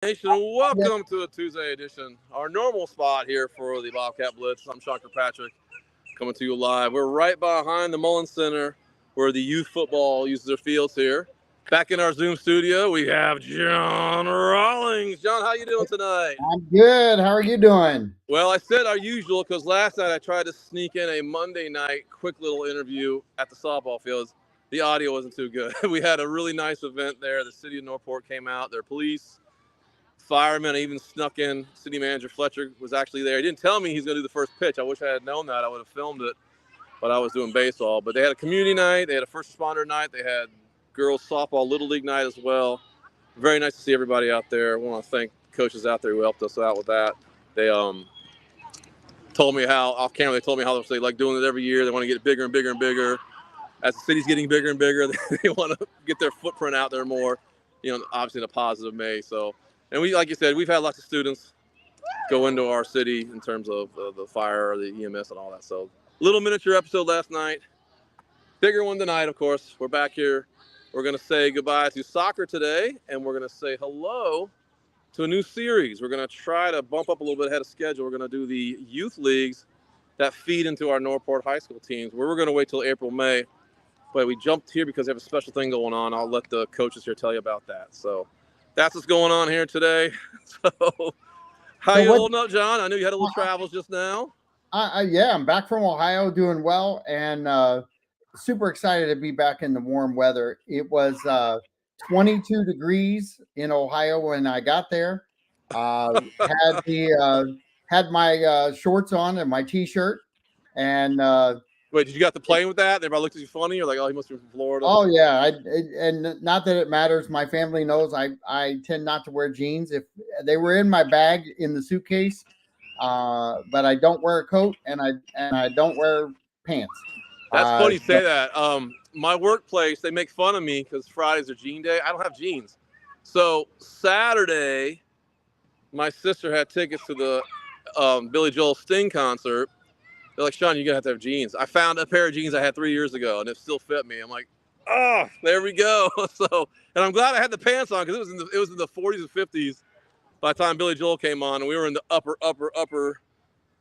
Nation, welcome to a Tuesday edition, our normal spot here for the Bobcat Blitz. I'm Sean Kirkpatrick, coming to you live. We're right behind the Mullins Center, where the youth football uses their fields here. Back in our Zoom studio, we have John Rawlings. John, how you doing tonight? I'm good. How are you doing? Well, I said our usual because last night I tried to sneak in a Monday night quick little interview at the softball fields. The audio wasn't too good. We had a really nice event there. The city of Northport came out, their police, firemen. I even snuck in. City manager Fletcher was actually there. He didn't tell me he's going to do the first pitch. I wish I had known that. I would have filmed it, but I was doing baseball. But they had a community night. They had a first responder night. They had girls softball little league night as well. Very nice to see everybody out there. I want to thank the coaches out there who helped us out with that. They told me how, off camera, they told me how they like doing it every year. They want to get bigger and bigger and bigger. As the city's getting bigger and bigger, they want to get their footprint out there more, obviously in a positive way. So, and we, like you said, we've had lots of students go into our city in terms of the fire, the EMS, and all that. So, little miniature episode last night. Bigger one tonight, of course. We're back here. We're going to say goodbye to soccer today, and we're going to say hello to a new series. We're going to try to bump up a little bit ahead of schedule. We're going to do the youth leagues that feed into our Northport high school teams. We're going to wait till April, May. But we jumped here because we have a special thing going on. I'll let the coaches here tell you about that. So that's what's going on here today. So how you holding up, John? I know you had a little travels just now. Yeah, I'm back from Ohio doing well and super excited to be back in the warm weather. It was 22 degrees in Ohio when I got there. Had my shorts on and my T-shirt. And wait, did you got to play with that? Everybody looked at you funny? You're like, oh, he must be from Florida. Oh yeah, and not that it matters. My family knows I tend not to wear jeans. If they were in my bag in the suitcase, but I don't wear a coat and I don't wear pants. That's funny you say that. My workplace, they make fun of me because Fridays are jean day. I don't have jeans. So Saturday, my sister had tickets to the Billy Joel Sting concert. They're like, Sean, you're going to have jeans. I found a pair of jeans I had 3 years ago, and it still fit me. I'm like, oh, there we go. So, and I'm glad I had the pants on because it was in the 40s and 50s by the time Billy Joel came on, and we were in the upper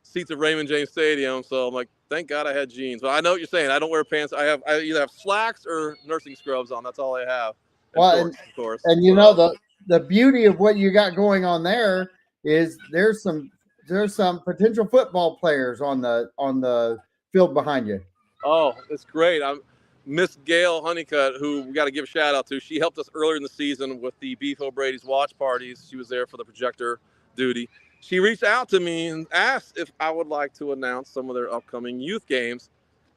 seats of Raymond James Stadium. So I'm like, thank God I had jeans. But I know what you're saying. I don't wear pants. I either have slacks or nursing scrubs on. That's all I have. And well, shorts, of course. And you know, the beauty of what you got going on there is there's some potential football players on the field behind you. Oh, it's great. I'm Miss Gail Honeycutt, who we got to give a shout out to. She helped us earlier in the season with the Beef O'Brady's watch parties. She was there for the projector duty. She reached out to me and asked if I would like to announce some of their upcoming youth games,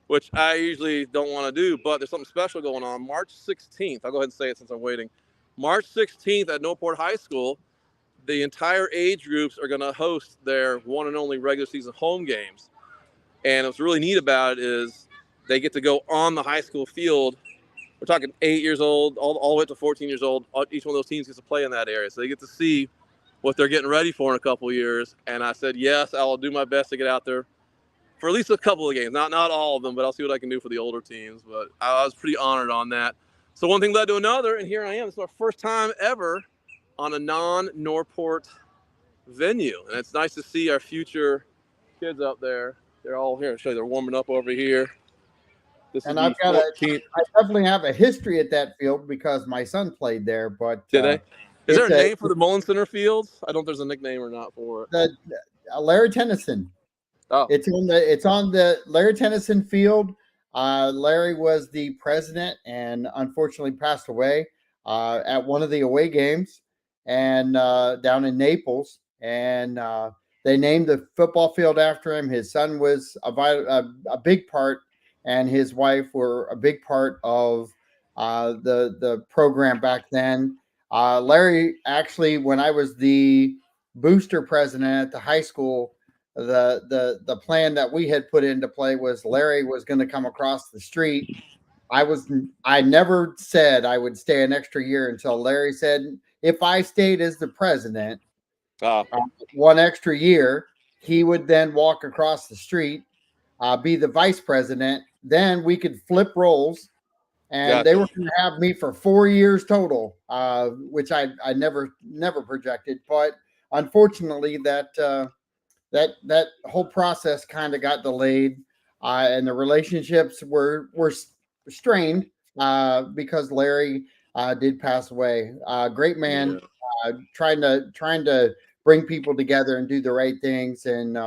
which I usually don't want to do, but there's something special going on. March 16th, I'll go ahead and say it since I'm waiting. March 16th at Northport High School, the entire age groups are going to host their one and only regular season home games. And what's really neat about it is they get to go on the high school field. We're talking 8 years old, all the way up to 14 years old. Each one of those teams gets to play in that area. So they get to see what they're getting ready for in a couple of years. And I said, yes, I'll do my best to get out there for at least a couple of games. Not all of them, but I'll see what I can do for the older teams. But I was pretty honored on that. So one thing led to another, and here I am. It's my first time ever on a non-Northport venue. And it's nice to see our future kids up there. They're all here. I'll show you, they're warming up over here. I definitely have a history at that field because my son played there. But did they? Is there a name for the Mullins Center fields? I don't know if there's a nickname or not for it. Larry Tennyson. Oh, it's on the Larry Tennyson field. Larry was the president and unfortunately passed away at one of the away games and down in Naples. And they named the football field after him. His son was a big part, and his wife were a big part of the program back then. Larry, actually, when I was the booster president at the high school, the plan that we had put into play was Larry was going to come across the street. I never said I would stay an extra year until Larry said, if I stayed as the president, one extra year, he would then walk across the street, be the vice president. Then we could flip roles and they were going to have me for 4 years total, which I never projected. But unfortunately, that whole process kind of got delayed, and the relationships were strained because Larry did pass away. Great man, trying to bring people together and do the right things, and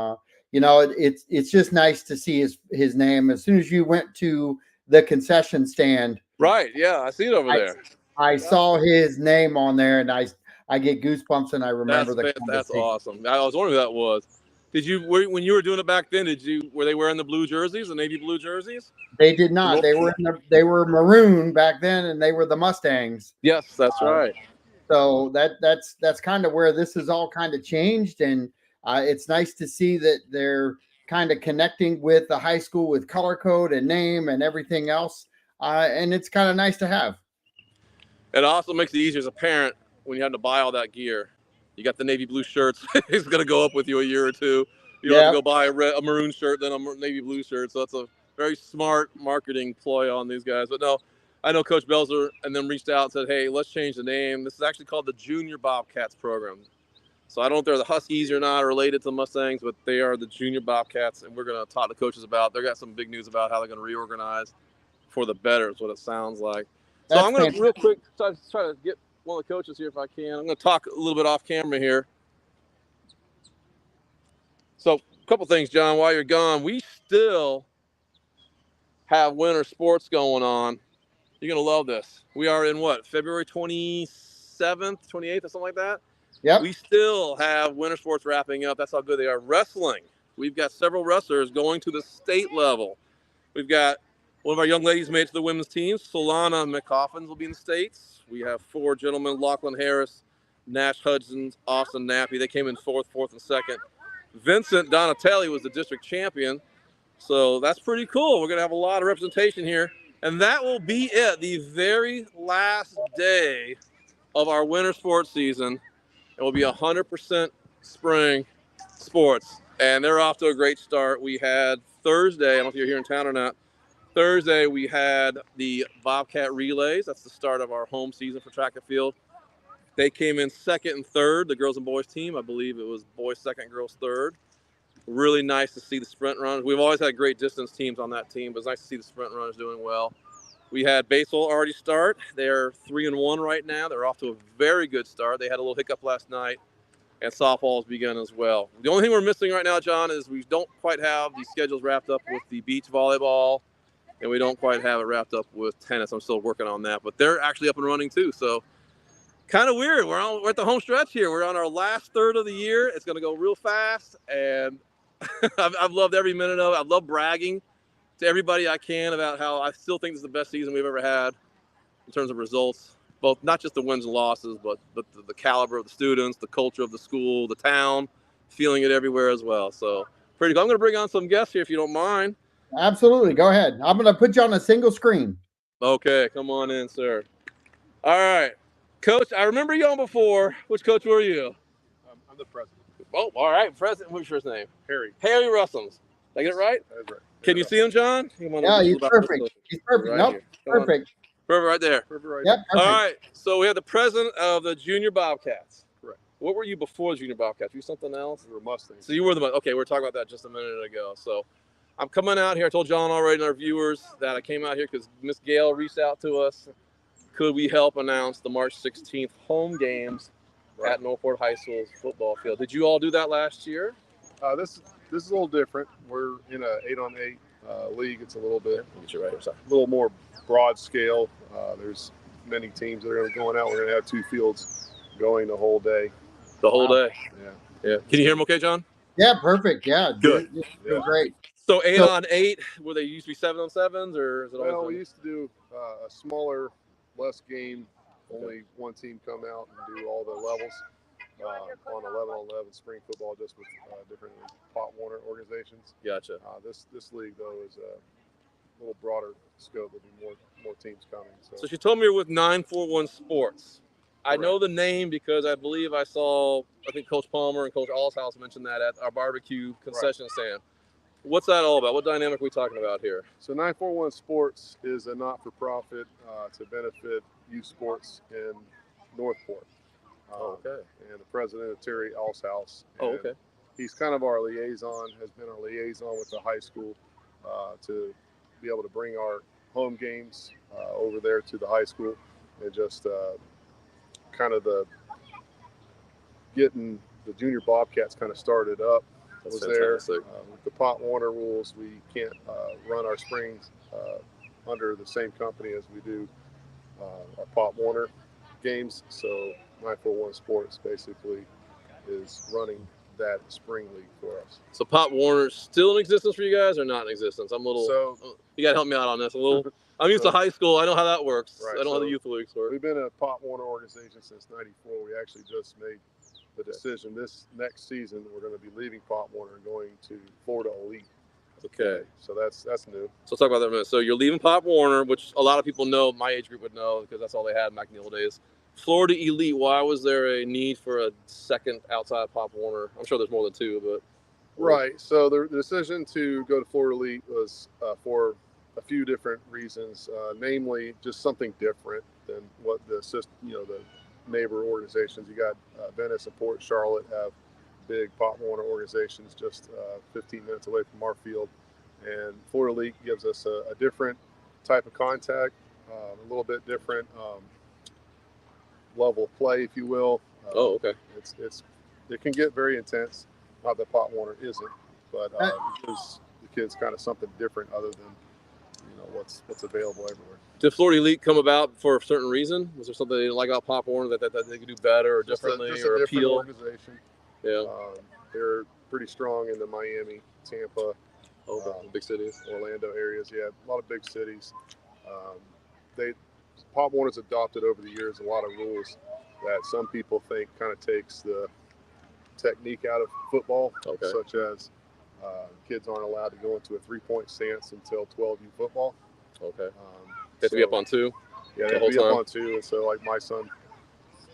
it's just nice to see his name. As soon as you went to the concession stand, Right? Yeah, I see it over there. I saw his name on there, and I get goosebumps, and I remember That's awesome. I was wondering who that was. When you were doing it back then? Were they wearing the blue jerseys, the navy blue jerseys? They did not. They were maroon back then, and they were the Mustangs. Yes, that's right. So that's kind of where this is all kind of changed, and it's nice to see that they're kind of connecting with the high school with color code and name and everything else, and it's kind of nice to have. It also makes it easier as a parent when you have to buy all that gear. You got the navy blue shirts. It's going to go up with you a year or two. You don't have to go buy a maroon shirt, then a navy blue shirt. So that's a very smart marketing ploy on these guys. But no, I know Coach Belzer and them reached out and said, hey, let's change the name. This is actually called the Junior Bobcats program. So I don't know if they're the Huskies or not, related to the Mustangs, but they are the Junior Bobcats, and we're going to talk to coaches about. They got some big news about how they're going to reorganize for the better is what it sounds like. So I'm going to real quick try to get one of the coaches here if I can. I'm going to talk a little bit off camera here. So a couple things, John, while you're gone. We still have winter sports going on. You're going to love this. We are in February 27th, 28th or something like that? Yep. We still have winter sports wrapping up. That's how good they are. Wrestling. We've got several wrestlers going to the state level. We've got one of our young ladies made it to the women's team. Solana McCoffins will be in the States. We have 4 gentlemen, Lachlan Harris, Nash Hudson, Austin Nappy. They came in fourth, and second. Vincent Donatelli was the district champion. So that's pretty cool. We're going to have a lot of representation here. And that will be it, the very last day of our winter sports season. It will be 100% spring sports. And they're off to a great start. We had Thursday, I don't know if you're here in town or not, Thursday, we had the Bobcat Relays. That's the start of our home season for track and field. They came in second and third, the girls and boys team. I believe it was boys second, girls third. Really nice to see the sprint runners. We've always had great distance teams on that team, but it's nice to see the sprint runners doing well. We had baseball already start. They're 3-1 right now. They're off to a very good start. They had a little hiccup last night, and softball has begun as well. The only thing we're missing right now, John, is we don't quite have the schedules wrapped up with the beach volleyball, and we don't quite have it wrapped up with tennis. I'm still working on that, but they're actually up and running too. So kind of weird. We're at the home stretch here. We're on our last third of the year. It's going to go real fast, and I've loved every minute of it. I love bragging to everybody I can about how I still think this is the best season we've ever had in terms of results, both not just the wins and losses, but the caliber of the students, the culture of the school, the town, feeling it everywhere as well. So pretty cool. I'm going to bring on some guests here if you don't mind. Absolutely. Go ahead. I'm going to put you on a single screen. Okay. Come on in, sir. All right. Coach, I remember you on before. Which coach were you? I'm the president. Oh, all right. President. What's your first name? Harry. Harry Russums. Did I get it right? That's right. Can you see him, John? Yeah, he's perfect. He's perfect. Right nope. Perfect. Perfect right there. Perfect right Yep. All right. So we have the president of the Junior Bobcats. Correct. What were you before the Junior Bobcats? Were you something else? We were Mustangs. So you were the okay. We were talking about that just a minute ago. So I'm coming out here. I told John already and our viewers that I came out here because Miss Gail reached out to us. Could we help announce the March 16th home games at Northport High School's football field? Did you all do that last year? This is a little different. We're in a 8-on-8 league. It's a little bit Get you right here, sorry. a little more broad scale. There's many teams that are going out. We're going to have 2 fields going the whole day. The whole day. Yeah. Can you hear him okay, John? Yeah, perfect. Yeah. Good. You're great. So 8-on-8, were they used to be 7-on-7s, or is it always? Well, we used to do a smaller, less game. Only one team come out and do all the levels on 11-on-11 spring football, just with different Pop Warner organizations. Gotcha. This league though is a little broader scope. There'll be more teams coming. So she told me you're with 941 Sports. I Correct. know the name because I believe I think Coach Palmer and Coach Allshouse mentioned that at our barbecue concession stand. What's that all about? What dynamic are we talking about here? So 941 Sports is a not-for-profit to benefit youth sports in Northport. Okay. And the president of Terry Alshouse. Oh, okay. He's kind of our liaison, has been our liaison with the high school to be able to bring our home games over there to the high school, and just kind of getting the junior Bobcats kind of started up. That's Was there fantastic. with the Pop Warner rules? We can't run our springs under the same company as we do our Pop Warner games. So 941 Sports basically is running that spring league for us. So Pop Warner's still in existence for you guys, or not in existence? I'm a little. So you got to help me out on this a little. I'm used to high school. I know how that works. Right, I know how so the youth leagues work. we've been a Pop Warner organization since '94. We actually just made the decision this next season we're going to be leaving Pop Warner and going to Florida Elite. Okay. So that's new. So let's talk about that in a minute. So you're leaving Pop Warner, which a lot of people know, my age group would know, because that's all they had back in the old days. Florida Elite, why was there a need for a second outside of Pop Warner? I'm sure there's more than two, but. Right. So the decision to go to Florida Elite was for a few different reasons, namely just something different than what the neighbor organizations. You got Venice and Port Charlotte have big Pop Warner organizations just 15 minutes away from our field, and Florida Elite gives us a different type of contact, a little bit different level of play, if you will. Okay. It can get very intense. Not that Pop Warner isn't, but it gives the kids kind of something different other than what's available everywhere. Did Florida Elite come about for a certain reason? Was there something they didn't like about Pop Warner that they could do better or differently just or a different appeal? Organization. Yeah. They're pretty strong in the Miami, Tampa, Big cities, Orlando areas. Yeah, a lot of big cities. Pop Warner's adopted over the years a lot of rules that some people think kind of takes the technique out of football, such as kids aren't allowed to go into a three-point stance until 12U football. Okay. They have to be up on two? Yeah, they have to be up on two. And so, like, my son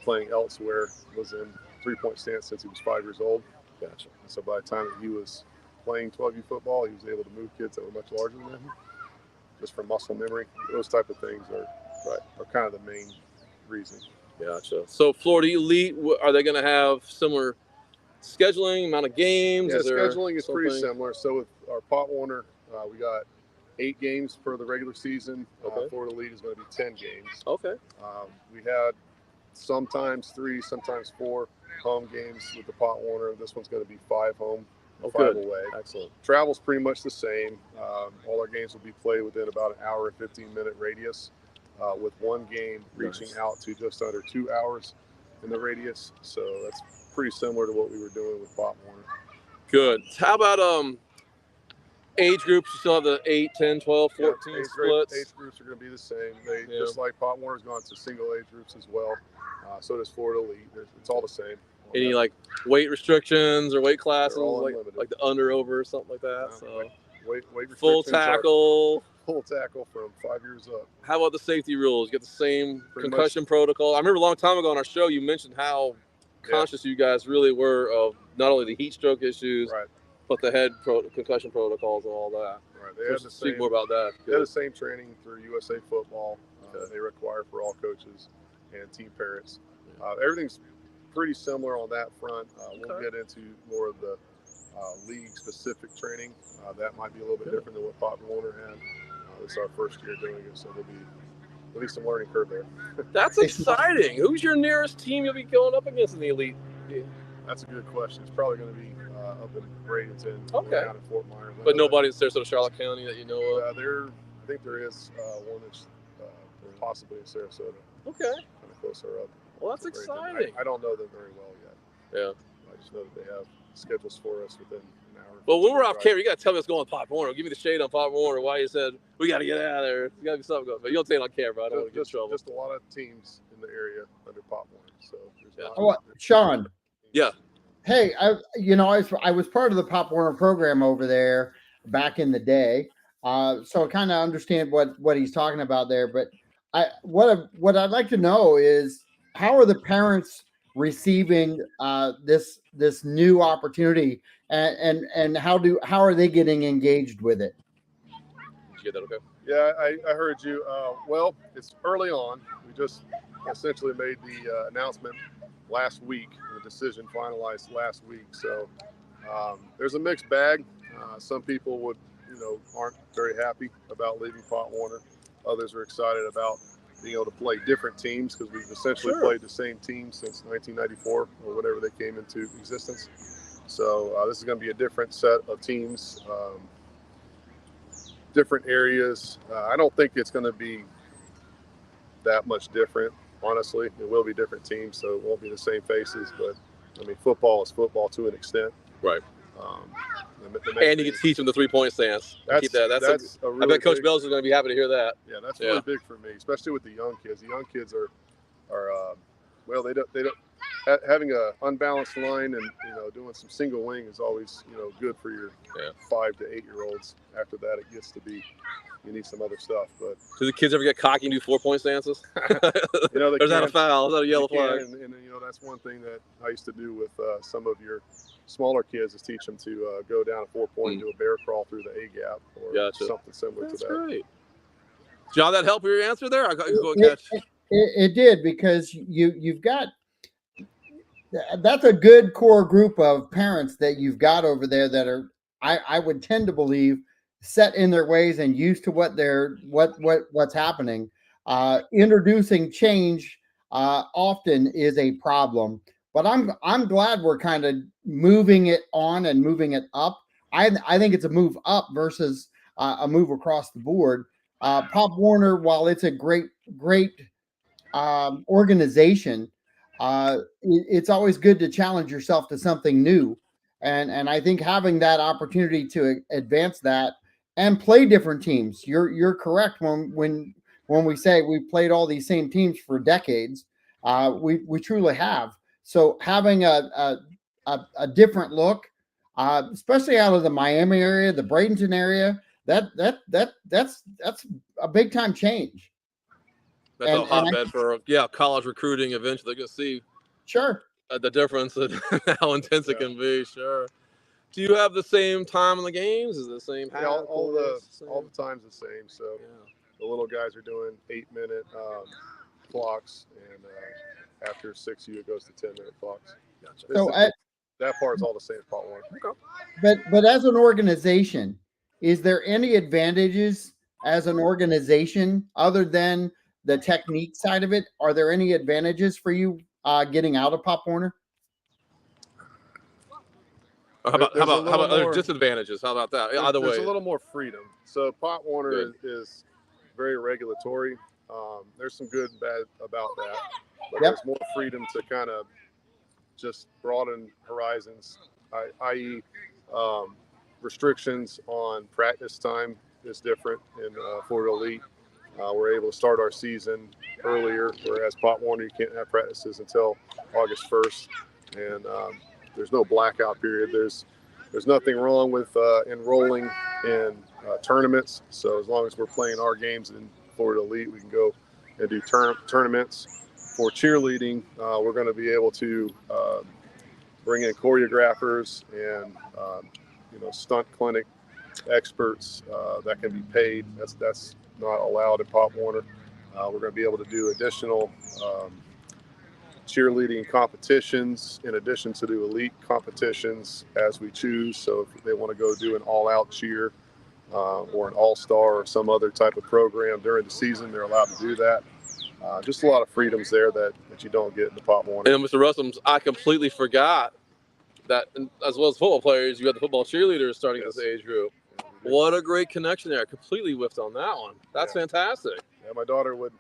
playing elsewhere was in three-point stance since he was 5 years old. Gotcha. And so by the time that he was playing 12U football, he was able to move kids that were much larger than him, just from muscle memory. Those type of things are kind of the main reason. Gotcha. So Florida Elite, are they going to have similar scheduling, amount of games? Yeah, scheduling is pretty similar. So with our Pop Warner, we got 8 games for the regular season. Florida Elite is going to be 10 games. Okay. We had sometimes 3, sometimes 4 home games with the Pop Warner. This one's going to be 5 home, 5 away. Excellent. Travel's pretty much the same. All our games will be played within about an hour and 15-minute radius, with one game reaching out to just under 2 hours in the radius. So that's pretty similar to what we were doing with Pop Warner. Good. How about age groups? You still have the 8, 10, 12, 14 splits? Age groups are going to be the same. Just like Pop Warner's gone to single age groups as well. So does Florida Elite. It's all the same. Any like weight restrictions or weight classes, like the under over or something like that? So weight restrictions. Full tackle from 5 years up. How about the safety rules? You get the same concussion protocol. I remember a long time ago on our show, you mentioned how conscious you guys really were of not only the heat stroke issues, but the head concussion protocols and all that. Right. They had the speak more about that. They had the same training through USA Football. They require for all coaches and team parents. Everything's pretty similar on that front. We'll get into more of the league-specific training. That might be a little bit different than what Pop Warner had. This is our first year doing it, so there'll be some learning curve there. That's exciting. Who's your nearest team you'll be going up against in the Elite? That's a good question. It's probably going to be up in Bradenton, down in Fort Myers. But nobody in Sarasota, Charlotte County that you know of? I think there is one that's possibly in Sarasota. Okay. Kind of closer up. Well, that's exciting. I don't know them very well yet. Yeah. I just know that they have schedules for us within an hour. Well, when we're off camera, you got to tell me what's going on Pop Warner. Give me the shade on Pop Warner. Why you said we got to get out of there. There's got to be something going. But you don't say it on camera. I don't want to get in trouble. Just a lot of teams in the area under Pop Warner. So Sean. Yeah. Hey, I was part of the Pop Warner program over there back in the day, so I kind of understand what he's talking about there. But what I'd like to know is how are the parents receiving this new opportunity, and how are they getting engaged with it? Did you get that okay? Yeah, I heard you. Well, it's early on. We just essentially made the announcement last week, the decision finalized last week. So there's a mixed bag. Some people aren't very happy about leaving Pop Warner. Others are excited about being able to play different teams, because we've essentially played the same team since 1994 or whatever they came into existence. So this is going to be a different set of teams, different areas. I don't think it's going to be that much different, honestly. It will be different teams, so it won't be the same faces. But I mean, football is football to an extent. Right. And you can teach them the 3-point stance. Keep that. That's a really I bet Coach big, Bells is going to be happy to hear that. Yeah, that's really big for me, especially with the young kids. The young kids are well, they don't having a unbalanced line, and doing some single wing is always good for your 5 to 8 year olds. After that, it gets to be you need some other stuff. But do the kids ever get cocky and do 4-point stances? There's not a foul. There's not a yellow flag. And that's one thing that I used to do with some of your smaller kids, is teach them to go down a 4-point, do a bear crawl through the A gap, or something similar to that. Great. John, that help your answer there? It did, because you've got, that's a good core group of parents that you've got over there that are, I would tend to believe, set in their ways and used to what's happening. Introducing change often is a problem, but I'm glad we're kind of moving it on and moving it up. I think it's a move up versus a move across the board. Pop Warner, while it's a great organization, it's always good to challenge yourself to something new, and I think having that opportunity to advance that and play different teams. You're correct when we say we've played all these same teams for decades. We truly have. So having a different look, especially out of the Miami area, the Bradenton area, that's a big time change. That's a hotbed for college recruiting. Eventually, they're going to see the difference and how intense it can be. Sure. Do you have the same time in the games? Is it the same? Yeah, all the time's the same. So the little guys are doing 8-minute clocks, and after 6U it goes to 10-minute clocks. Gotcha. So that part's all the same. Part one. Okay. But as an organization, is there any advantages as an organization other than the technique side of it? Are there any advantages for you getting out of Pop Warner? How about other disadvantages? How about that? Either way, there's a little more freedom. So Pop Warner is very regulatory. There's some good and bad about that, but there's more freedom to kind of just broaden horizons, i.e. Restrictions on practice time is different in Florida Elite. We're able to start our season earlier, whereas Pop Warner, you can't have practices until August 1st, and there's no blackout period. There's nothing wrong with enrolling in tournaments. So as long as we're playing our games in Florida Elite, we can go and do tournaments. For cheerleading, we're going to be able to bring in choreographers and stunt clinic experts that can be paid. That's not allowed at Pop Warner. We're going to be able to do additional cheerleading competitions in addition to the elite competitions as we choose. So if they want to go do an all-out cheer or an all-star or some other type of program during the season, they're allowed to do that. Just a lot of freedoms there that you don't get in the Pop Warner. And Mr. Russums, I completely forgot that, as well as football players, you have the football cheerleaders starting this age group. What a great connection there. I completely whiffed on that one. That's fantastic. Yeah, my daughter wouldn't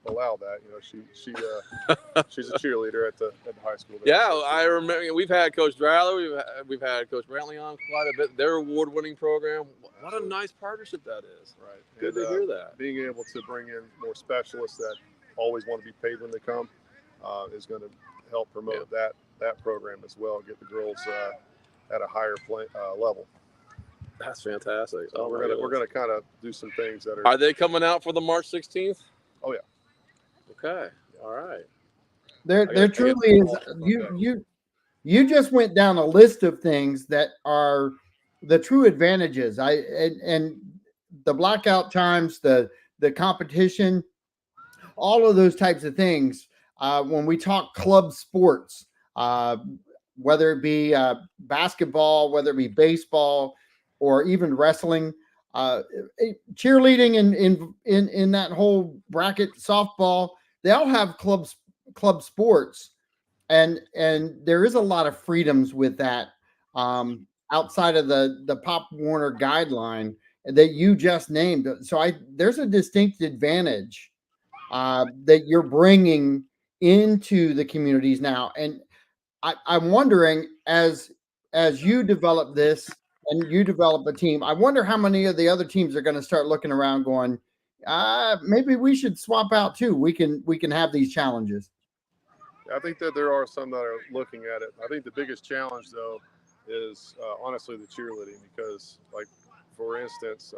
allow that. She's a cheerleader at the high school. There. Yeah, I remember we've had Coach Drowler, we've had Coach Brantley on quite a bit. Their award-winning program. What a nice partnership that is. Right. Good to hear that. Being able to bring in more specialists that always want to be paid when they come is going to help promote that program as well. Get the girls at a higher level. That's fantastic. So we're gonna kind of do some things that are. Are they coming out for the March 16th? Oh yeah. Okay. All right. There truly is. You just went down a list of things that are the true advantages. And the blackout times, the competition, all of those types of things. When we talk club sports, whether it be basketball, whether it be baseball, or even wrestling, cheerleading, in that whole bracket, softball, they all have club sports, and there is a lot of freedoms with that, outside of the Pop Warner guideline that you just named. So there's a distinct advantage that you're bringing into the communities now. And I'm wondering, as you develop this and you develop a team, I wonder how many of the other teams are going to start looking around going, maybe we should swap out too. We can have these challenges. I think that there are some that are looking at it. I think the biggest challenge, though, is honestly the cheerleading, because, like, for instance,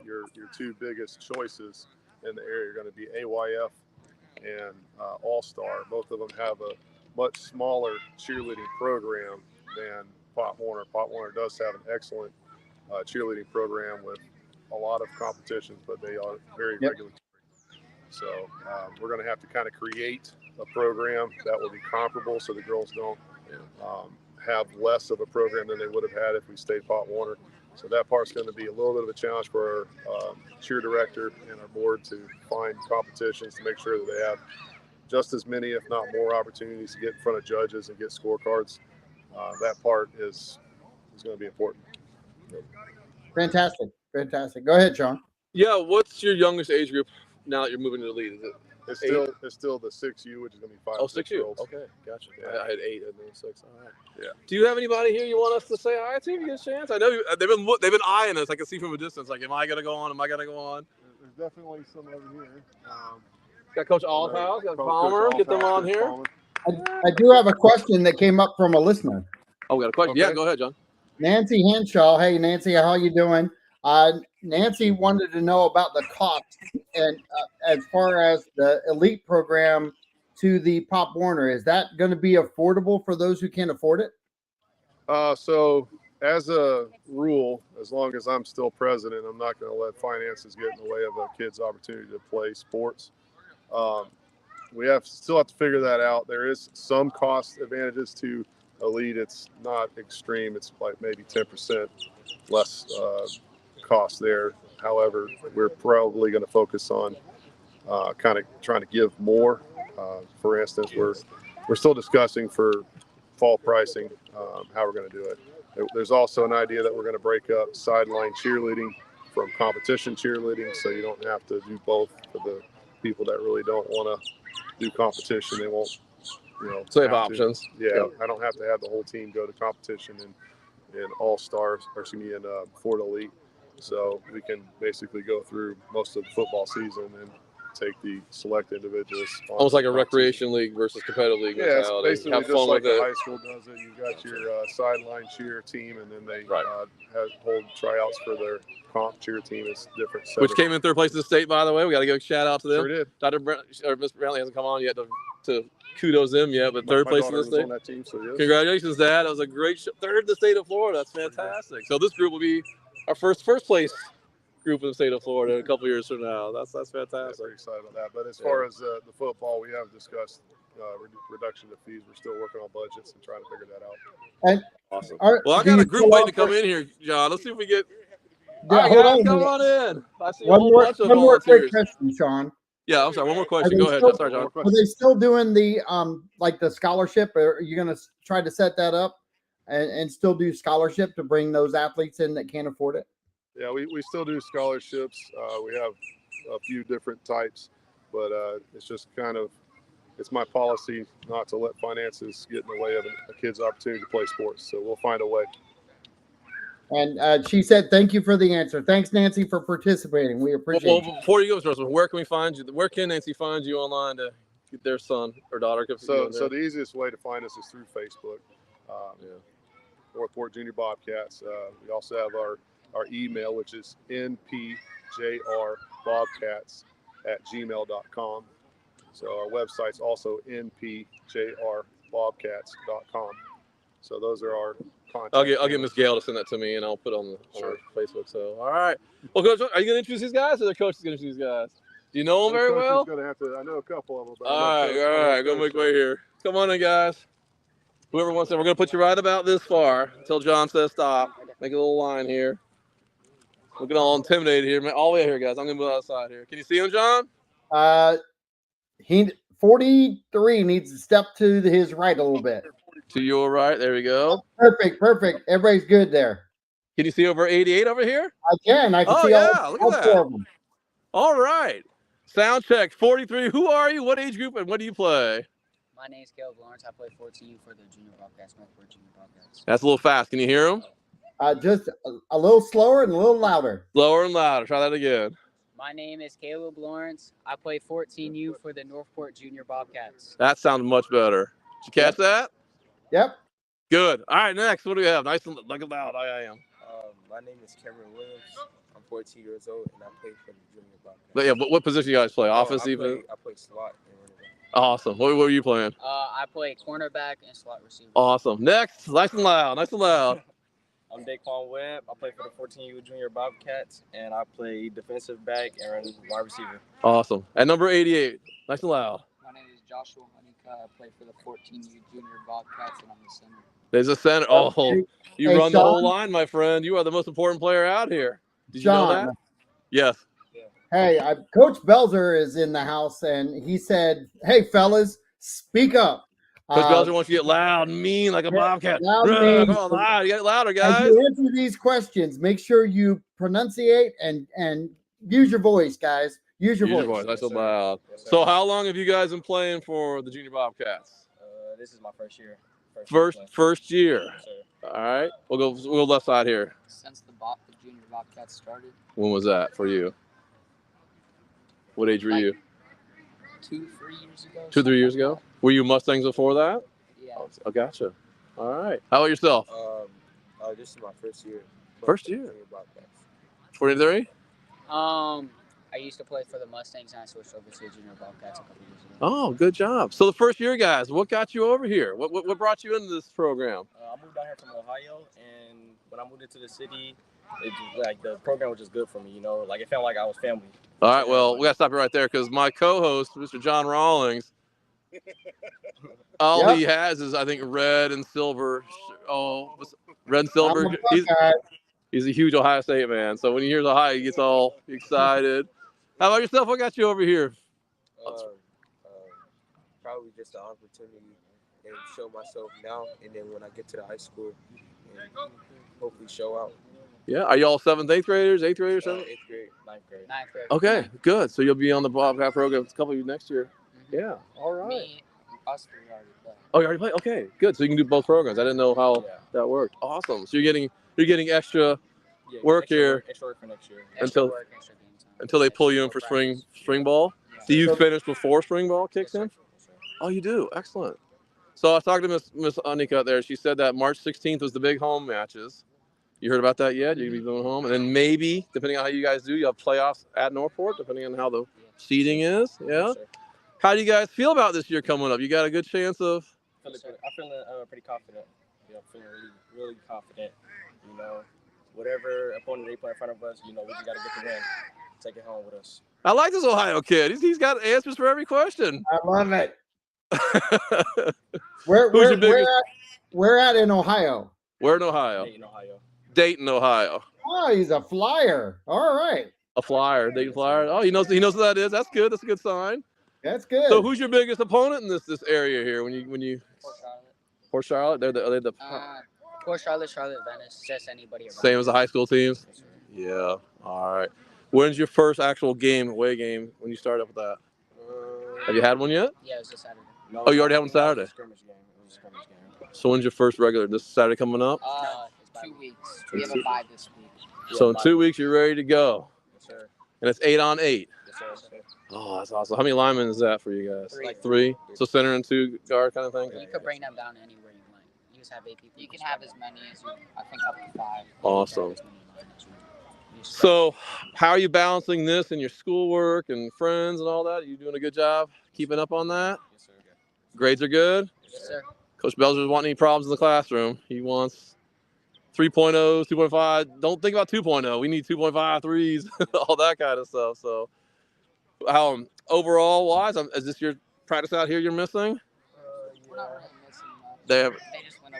your two biggest choices in the area are going to be AYF and All-Star. Both of them have a much smaller cheerleading program than Pop Warner. Pop Warner does have an excellent cheerleading program with a lot of competitions, but they are very regulatory. So we're going to have to kind of create a program that will be comparable, so the girls don't have less of a program than they would have had if we stayed Pop Warner. So that part's going to be a little bit of a challenge for our cheer director and our board to find competitions to make sure that they have just as many, if not more, opportunities to get in front of judges and get scorecards. That part is going to be important. Fantastic. Go ahead, Sean. Yeah, what's your youngest age group now that you're moving to the league? Is it? It's still the 6U, which is going to be 5 Oh, 6-year-olds. Okay, gotcha. Yeah. I had 8 and then 6. All right. Yeah. Do you have anybody here you want us to say hi to? You get a chance? I know they've been eyeing us. I can see from a distance. Like, am I gonna go on? Am I gonna go on? There's definitely some over here. Got Coach Allhouse, got Palmer. Get them on here. I do have a question that came up from a listener. Oh, we got a question. Okay. Yeah, go ahead, John. Nancy Henshaw. Hey, Nancy, how you doing? Nancy wanted to know about the cost, and as far as the elite program to the Pop Warner, is that going to be affordable for those who can't afford it? So as a rule, as long as I'm still president, I'm not going to let finances get in the way of a kid's opportunity to play sports. We still have to figure that out. There is some cost advantages to elite. It's not extreme. It's like maybe 10% less cost there. However, we're probably going to focus on kind of trying to give more. For instance, we're still discussing for fall pricing how we're going to do it. There's also an idea that we're going to break up sideline cheerleading from competition cheerleading, so you don't have to do both. For the people that really don't want to do competition, they won't, so they have options. Yeah, I don't have to have the whole team go to competition in All-Stars, or excuse me, in Ford Elite. So we can basically go through most of the football season and take the select individuals. Almost like a recreation league versus competitive league mentality. It's basically just like the high school does it. You've got your sideline cheer team, and then they hold tryouts for their comp cheer team. It's different. Which came in 3rd place in the state, by the way. We got to give a shout out to them. Sure did. Dr. Miss Brantley hasn't come on yet to kudos them yet, but 3rd place in the state. On that team, so yes. Congratulations, Dad. That was a great show. 3rd in the state of Florida. That's fantastic. So this group will be our first place group in the state of Florida in a couple years from now. That's fantastic. I'm very excited about that. But as far as the football, we have discussed reduction of fees. We're still working on budgets and trying to figure that out. And awesome. Well, I got a group waiting to come in here, John. Let's see if we get. All right, guys, come on in. I see one more quick question, Sean. Yeah, I'm sorry. One more question. Go ahead. Sorry, John. Are they still doing the like the scholarship? Or are you going to try to set that up and still do scholarship to bring those athletes in that can't afford it? Yeah, we still do scholarships. We have a few different types, but it's just it's my policy not to let finances get in the way of a kid's opportunity to play sports. So we'll find a way. And she said, thank you for the answer. Thanks, Nancy, for participating. We appreciate it. Before you go, Russell, where can we find you? Where can Nancy find you online to get their son or daughter? So the easiest way to find us is through Facebook. Northport Junior Bobcats. We also have our email, which is npjrbobcats@gmail.com. So our website's also npjrbobcats.com. So those are our contact. I'll get Miss Gail to send that to me, and I'll put it on our Facebook. So, all right. Well, Coach, are you going to introduce these guys, or the coach is going to introduce these guys? Do you know them very well? Gonna have to, I know a couple of them. But All right. Go make way here. Come on in, guys. Whoever wants to, we're going to put you right about this far until John says stop. Make a little line here. Looking all intimidated here. All the way here, guys. I'm going to move outside here. Can you see him, John? He 43 needs to step to his right a little bit. To your right. There we go. Perfect. Everybody's good there. Can you see over 88 over here? I can see all look at four that. of them. All right. Sound check. 43. Who are you? What age group and what do you play? My name's Caleb Lawrence. I play 14 for the Junior Bobcats, Northport Junior Bobcats. That's a little fast. Can you hear him? Just a little slower and a little louder. Slower and louder. Try that again. My name is Caleb Lawrence. I play 14U for the Northport Junior Bobcats. That sounded much better. Did you catch that? Yep. Good. All right, next. What do we have? Nice and loud. I am. My name is Cameron Williams. I'm 14 years old, and I play for the Junior Bobcats. But yeah, what position you guys play? Offense, defense? I play slot and running back. Awesome. What were you playing? I play cornerback and slot receiver. Awesome. Next. Nice and loud. I'm Daquan Webb. I play for the 14U Junior Bobcats, and I play defensive back and wide receiver. Awesome. At number 88. Nice and loud. My name is Joshua Honeycutt. I play for the 14U Junior Bobcats, and I'm the center. There's a center. Oh, you Hey, run the Sean? whole line, my friend. You are the most important player out here. Did you know Sean. that? Yes. Hey, Coach Belzer is in the house, and he said, "Hey, fellas, speak up." Coach Belzer wants you to get loud and mean like a Bobcat. loud and Come mean. on, loud. You got it louder, As guys. you answer these questions, make sure you pronunciate and use your voice, guys. Use your voice. Nice and sir. loud. Yes, sir. So how long have you guys been playing for the Junior Bobcats? This is my first year. First year. Yes, sir. All right. We'll go left side here. Since the Junior Bobcats started, When was that for you? What age were you? 2-3 years ago. 2-3 years ago? Were you Mustangs before that? Yeah. Oh, gotcha. All right. How about yourself? This is my first year. First year? Junior Bobcats. 43? I used to play for the Mustangs, and I switched over to the Junior Bobcats a couple years ago. Oh, good job. So the first year, guys, what got you over here? What brought you into this program? I moved down here from Ohio, and when I moved into the city, the program was just good for me. It felt like I was family. All right, well, we got to stop it right there because my co-host, Mr. John Rawlings, all he has is, I think, red and silver. Red and silver. He's a huge Ohio State man. So when he hears Ohio, he gets all excited. How about yourself? What got you over here? Probably just the opportunity and show myself now, and then when I get to the high school, and hopefully show out. Yeah. Are you all 7th, 8th graders, 8th graders, 7th? 8th grade, 9th grade. 9th grade. Okay, good. So you'll be on the Bobcat program a couple of you next year. Yeah. All right. Me, us three already play. Oh, you already played? Okay, good. So you can do both programs. I didn't know how that worked. Awesome. So you're getting extra work here Extra work for next year. until they pull you in for spring ball. Do you finish before spring ball kicks in? Oh, you do. Excellent. So I was talking to Miss Anika there. She said that March 16th was the big home matches. You heard about that yet? You're going to be going home. And then maybe, depending on how you guys do, you'll have playoffs at Northport, depending on how the seeding is. Yeah. How do you guys feel about this year coming up? You got a good chance of? I'm feeling pretty confident. I'm feeling really confident. Whatever opponent they play in front of us, we just got to get the win. Take it home with us. I like this Ohio kid. He's got answers for every question. I love it. Where at in Ohio? Where in Ohio? Dayton, Ohio. Dayton, Ohio. Oh, he's a flyer. All right. A flyer, Dayton Flyer. Oh, he knows what that is. That's good. That's a good sign. That's good. So, who's your biggest opponent in this area here? When you Port Charlotte? They're the Port Charlotte, Venice, just anybody around. Same as the high school teams. Yeah. All right. When's your first actual away game? When you start up with that? Have you had one yet? Yeah, it was this Saturday. No, Oh, you already had one Saturday. It was a scrimmage game. So when's your first regular? This Saturday coming up? 2 weeks. We have a bye this week. So in 2 weeks you're ready to go. Yes, sir. And it's 8-on-8. Yes, sir. Oh, that's awesome. How many linemen is that for you guys? 3. Like 3? So center and 2 guard kind of thing? You could bring them down anywhere you like. You just have 8 people. You can have as many as I think up to 5. Awesome. Yes, sir. So, how are you balancing this and your schoolwork and friends and all that? Are you doing a good job keeping up on that? Yes, sir. Grades are good? Yes, sir. Coach Belger's wanting any problems in the classroom. He wants 3.0s, 2.5. Don't think about 2.0. We need 2.5, 3s, all that kind of stuff. So, overall wise, is this your practice out here you're missing? We're not really missing much. They have, They just went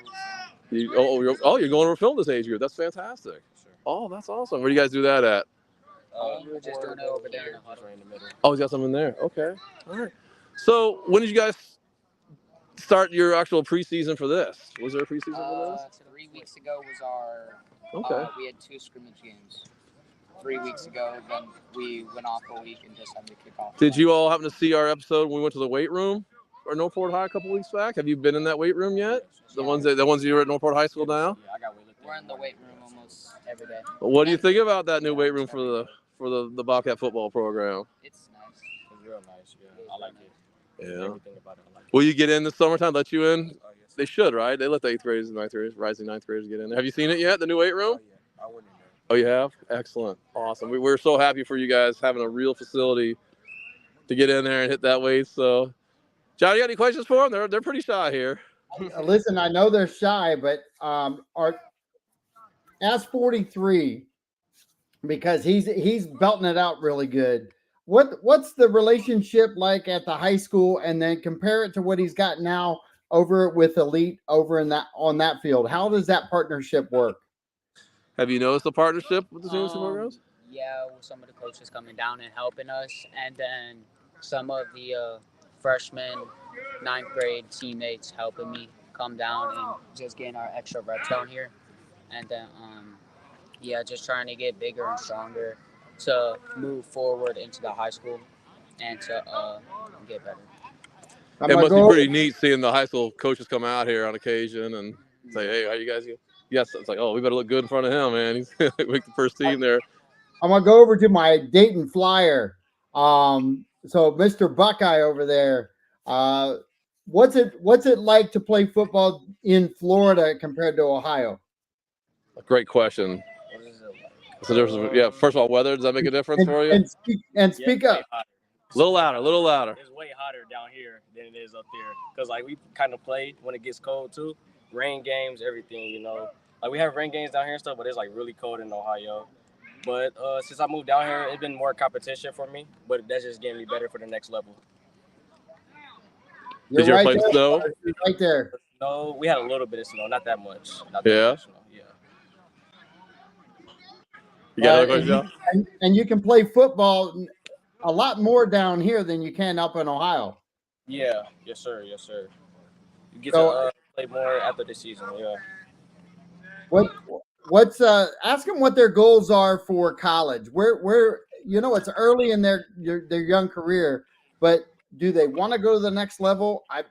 over film. you're going over film this age group. That's fantastic. Sure. Oh, that's awesome. Where do you guys do that at? We were just doing it over there in the huddle. Right in the middle. Oh, he's got something there. Okay. All right. So, when did you guys start your actual preseason for this? Was there a preseason for this? 3 weeks ago was our. Okay. We had 2 scrimmage games. 3 weeks ago, then we went off a week and just had to kick off. Did you all happen to see our episode when we went to the weight room or Northport High a couple weeks back? Have you been in that weight room yet? The ones you were at Northport High School now? Yeah, I got weightlifting. We're in the weight room almost every day. What do you think about that new weight room for the Bobcat football program? It's nice. It's real nice. Yeah, I like it. Yeah. Everything about it, I like it. Will you get in this summertime? Let you in? Oh, yes. They should, right? They let the 8th graders and 9th graders, rising 9th graders get in there. Have you seen it yet, the new weight room? Oh, yeah. I went in there. Oh, you have? Excellent. Awesome. We're so happy for you guys having a real facility to get in there and hit that weight. So, John, you got any questions for them? They're pretty shy here. Listen, I know they're shy, but ask 43 because he's belting it out really good. What's the relationship like at the high school, and then compare it to what he's got now over with Elite over on that field? How does that partnership work? Have you noticed the partnership with the senior programs? Yeah, with some of the coaches coming down and helping us, and then some of the freshmen, 9th grade teammates helping me come down and just getting our extra reps down here. And then, just trying to get bigger and stronger to move forward into the high school and to get better. It must be pretty neat seeing the high school coaches come out here on occasion and say, "Hey, how you guys?" Yes, it's like, "Oh, we better look good in front of him, man. He's make the first team there." I'm gonna go over to my Dayton Flyer. So Mr. Buckeye over there, what's it like to play football in Florida compared to Ohio? Great question. What is it like? So there's first of all, weather, does that make a difference for you? And speak up. A little louder. It's way hotter down here than it is up there. Because, we kind of play when it gets cold, too. Rain games, everything, we have rain games down here and stuff, but it's, really cold in Ohio. But since I moved down here, it's been more competition for me. But that's just getting me better for the next level. Did you ever play snow? Right there. No, we had a little bit of snow, not that much. Yeah? Much snow. Yeah. You got another question, John? And you can play football a lot more down here than you can up in Ohio. Yeah. Yes, sir. You get to play more after the season. Yeah. What's ask them what their goals are for college. Where it's early in their young career, but do they want to go to the next level? I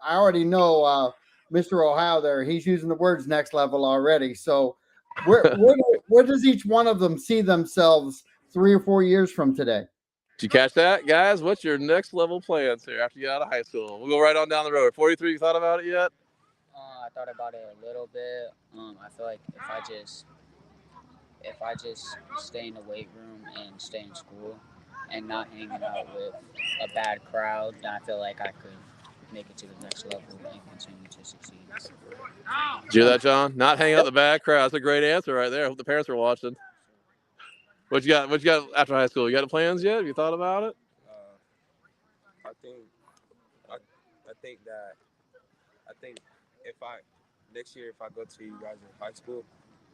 already know Mr. Ohio there. He's using the words next level already. So where does each one of them see themselves 3 or 4 years from today? Did you catch that, guys? What's your next level plans here after you get out of high school? We'll go right on down the road. 43, you thought about it yet? I thought about it a little bit. I feel like if I just stay in the weight room and stay in school and not hanging out with a bad crowd, then I feel like I could make it to the next level and continue to succeed. Did you hear that, John? Not hanging out with the bad crowd. That's a great answer right there. I hope the parents are watching. What you got after high school? You got plans yet? Have you thought about it? I think next year if I go to you guys in high school,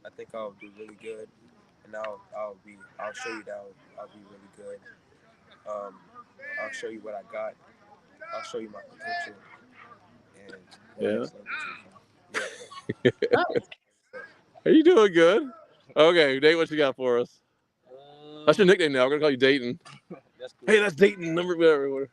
I think I'll do really good, and I'll show you that I'll be really good. I'll show you what I got. I'll show you my potential. And Are you doing good? Okay, Dayton, what you got for us? That's your nickname now. We're gonna call you Dayton. That's cool. Hey, that's Dayton. Number whatever.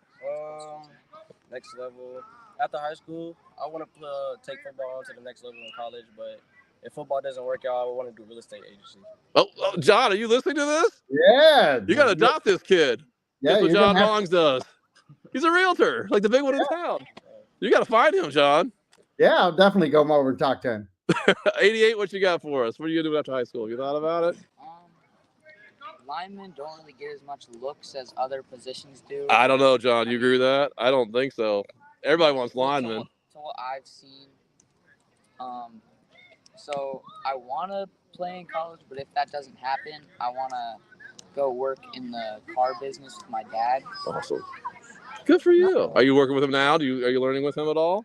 Next level. After high school, I want to take football to the next level in college, but if football doesn't work out, I want to do real estate agency. Oh, John, are you listening to this? Yeah. You got to adopt this kid. Yeah, That's what John Rawlings does. He's a realtor, like the big one in town. You got to find him, John. Yeah, I'll definitely go over and talk to him. 88, what you got for us? What are you going to do after high school? Have you thought about it? linemen don't really get as much looks as other positions do. I don't know, John. You agree with that? I don't think so. Everybody wants linemen. To what I've seen, so I want to play in college, but if that doesn't happen, I want to go work in the car business with my dad. Awesome. Good for you. Are you working with him now? Are you learning with him at all?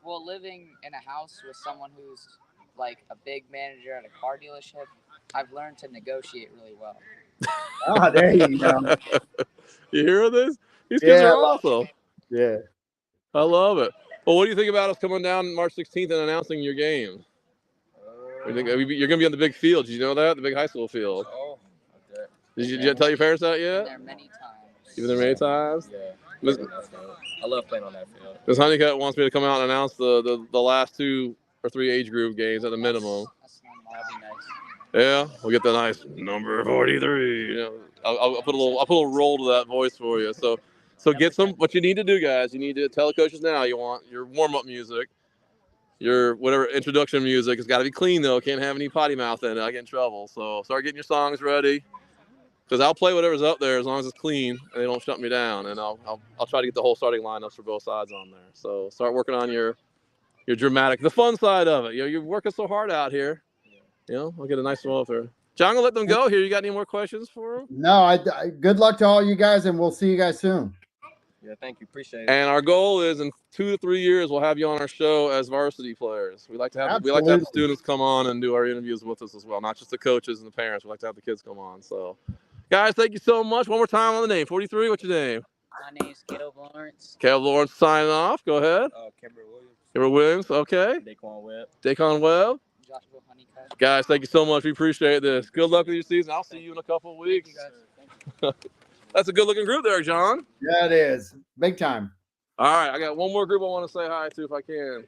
Well, living in a house with someone who's like a big manager at a car dealership, I've learned to negotiate really well. Oh, there you go. You hear this? These kids are awesome. Yeah. I love it. Well, what do you think about us coming down March 16th and announcing your game? You're going to be on the big field. Did you know that? The big high school field. Oh, okay. Did you tell your parents that yet? Been there many times. You've been there many times? Yeah. I love playing on that field. Ms. Honeycutt wants me to come out and announce the last 2 or 3 age group games at a minimum. That'd be nice. Yeah, we'll get the nice number 43. You know, I'll put a little roll to that voice for you. So get some. What you need to do, guys, you need to tell the coaches now you want your warm-up music, your whatever introduction music. It's got to be clean though. Can't have any potty mouth in it. I get in trouble. So start getting your songs ready, because I'll play whatever's up there as long as it's clean and they don't shut me down. And I'll try to get the whole starting lineups for both sides on there. So start working on your dramatic, the fun side of it. You know, you're working so hard out here. You know, I'll get a nice one up there. John, I'll let them go here. You got any more questions for them? No, I good luck to all you guys, and we'll see you guys soon. Yeah, thank you. Appreciate it. And our goal is in 2 to 3 years we'll have you on our show as varsity players. We like to have the students come on and do our interviews with us as well, not just the coaches and the parents. We like to have the kids come on. So, guys, thank you so much. One more time on the name. 43. What's your name? My name's Caleb Lawrence. Caleb Lawrence signing off. Go ahead. Kimber Williams. Kimber Williams. Okay. Daquan Webb. Daquan Webb. Joshua Honeycutt. Guys, thank you so much. We appreciate this. Good luck with your season. I'll see you in a couple of weeks. That's a good-looking group there, John. Yeah, it is. Big time. All right, I got one more group I want to say hi to if I can.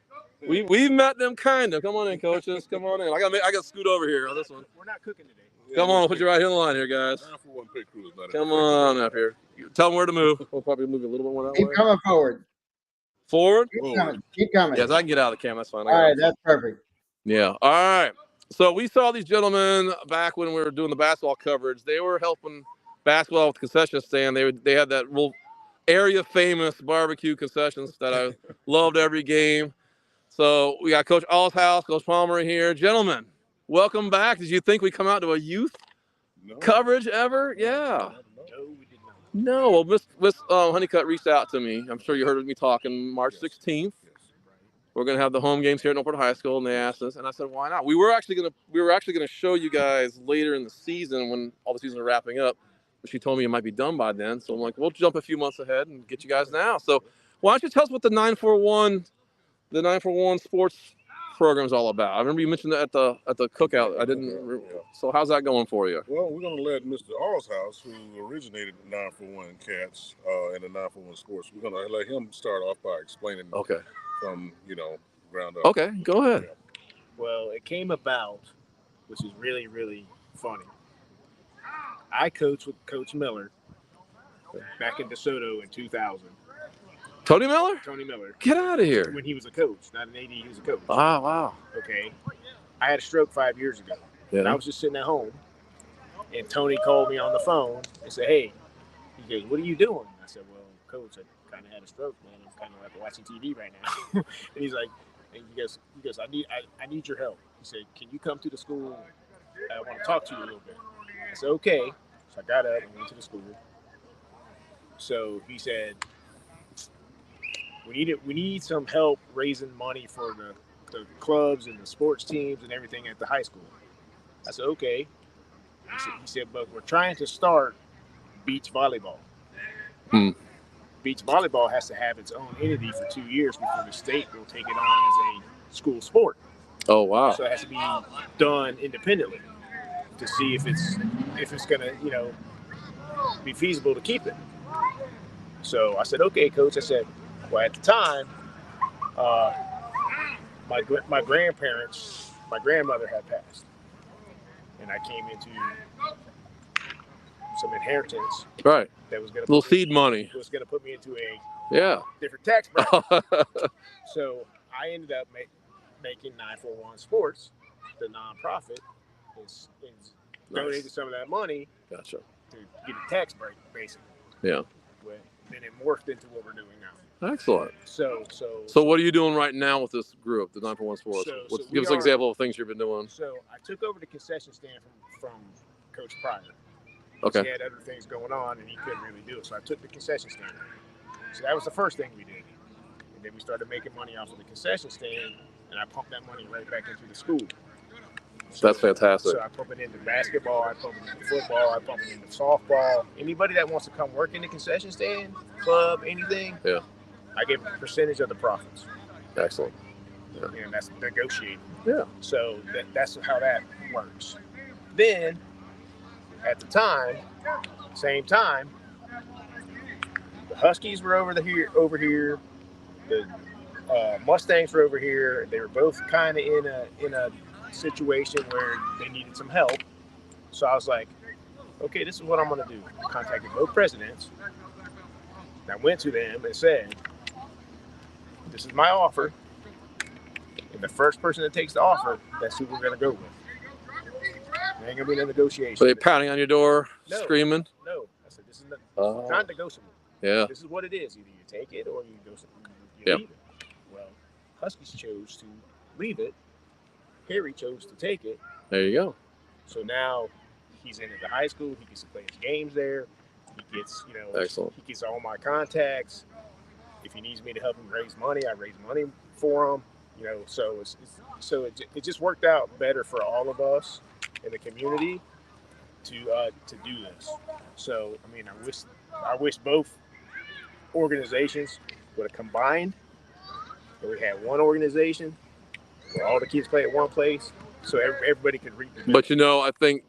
We've met them kind of. Come on in, coaches. Come on in. I got to scoot over here on this one. We're not cooking today. Come on, put your right hand line here, guys. Come on up here. Tell them where to move. We'll probably move a little bit more that way. Keep coming forward. Forward? Keep coming. Yes, I can get out of the camera. That's fine. All right, that's perfect. Yeah. All right. So we saw these gentlemen back when we were doing the basketball coverage. They were helping basketball with the concession stand. They had that real area famous barbecue concessions that I loved every game. So we got Coach Allshouse, Coach Palmer here. Gentlemen, welcome back. Did you think we'd come out to a youth coverage ever? Yeah. No, we did not. No. Well, Miss Honeycutt reached out to me. I'm sure you heard me talking March 16th. We're gonna have the home games here at Newport High School, and they asked us, and I said, "Why not?" We were actually gonna show you guys later in the season when all the seasons are wrapping up. But she told me it might be done by then, so I'm like, "We'll jump a few months ahead and get you guys now." So, why don't you tell us what the 941 sports program is all about? I remember you mentioned that at the cookout. I didn't. So, how's that going for you? Well, we're gonna let Mr. Allshouse, who originated 941 Cats and the 941 Sports, we're gonna let him start off by explaining. Okay. From ground up. Okay, go ahead. Yeah. Well, it came about, which is really, really funny. I coached with Coach Miller back in DeSoto in 2000. Tony Miller? Tony Miller. Get out of here. When he was a coach, not an AD, he was a coach. Wow. Okay. I had a stroke 5 years ago. Yeah. And I was just sitting at home, and Tony called me on the phone and said, "Hey," he goes, "what are you doing?" I said, "Well, Coach, I kind of had a stroke, man. I'm kind of like watching TV right now." And he's like, and he goes, I need your help. He said, "Can you come to the school? I want to talk to you a little bit." I said, "Okay." So I got up and went to the school. So he said, we need some help raising money for the clubs and the sports teams and everything at the high school. I said, "Okay." He said, "But we're trying to start beach volleyball." Beach volleyball has to have its own entity for 2 years before the state will take it on as a school sport. Oh, wow. So it has to be done independently to see if it's gonna be feasible to keep it. So I said, "Okay, Coach." I said, well, at the time, my grandparents, my grandmother had passed, and I came into some inheritance. Right. That was going to seed money. Was going to put me into a different tax bracket. So I ended up making 941 Sports, the nonprofit, is donated some of that money. Gotcha. To get a tax break, basically. Yeah. But then it morphed into what we're doing now. Excellent. So what are you doing right now with this group, the 941 Sports? Give us an example of things you've been doing. So I took over the concession stand from Coach Pryor. Okay. He had other things going on, and he couldn't really do it. So I took the concession stand. So that was the first thing we did. And then we started making money off of the concession stand, and I pumped that money right back into the school. So, that's fantastic. So I pump it into basketball, I pump it into football, I pump it into softball. Anybody that wants to come work in the concession stand, club, anything, yeah, I give a percentage of the profits. Excellent. Yeah. And that's negotiated. Yeah. So that's how that works. Then, at the time, same time, the Huskies were over here. The Mustangs were over here. They were both kind of in a situation where they needed some help. So I was like, okay, this is what I'm going to do. I contacted both presidents. And I went to them and said, this is my offer. And the first person that takes the offer, that's who we're going to go with. There ain't going to be no negotiation. So they pounding on your door, screaming? No. I said, this is not negotiable. Yeah. This is what it is. Either you take it or you leave it. Well, Huskies chose to leave it. Harry chose to take it. There you go. So now he's in at the high school. He gets to play his games there. He gets, Excellent. He gets all my contacts. If he needs me to help him raise money, I raise money for him. So it just worked out better for all of us in the community to do this. So I mean, I wish both organizations would have combined, and we had one organization where all the kids play at one place, so everybody could reap the benefit. But I think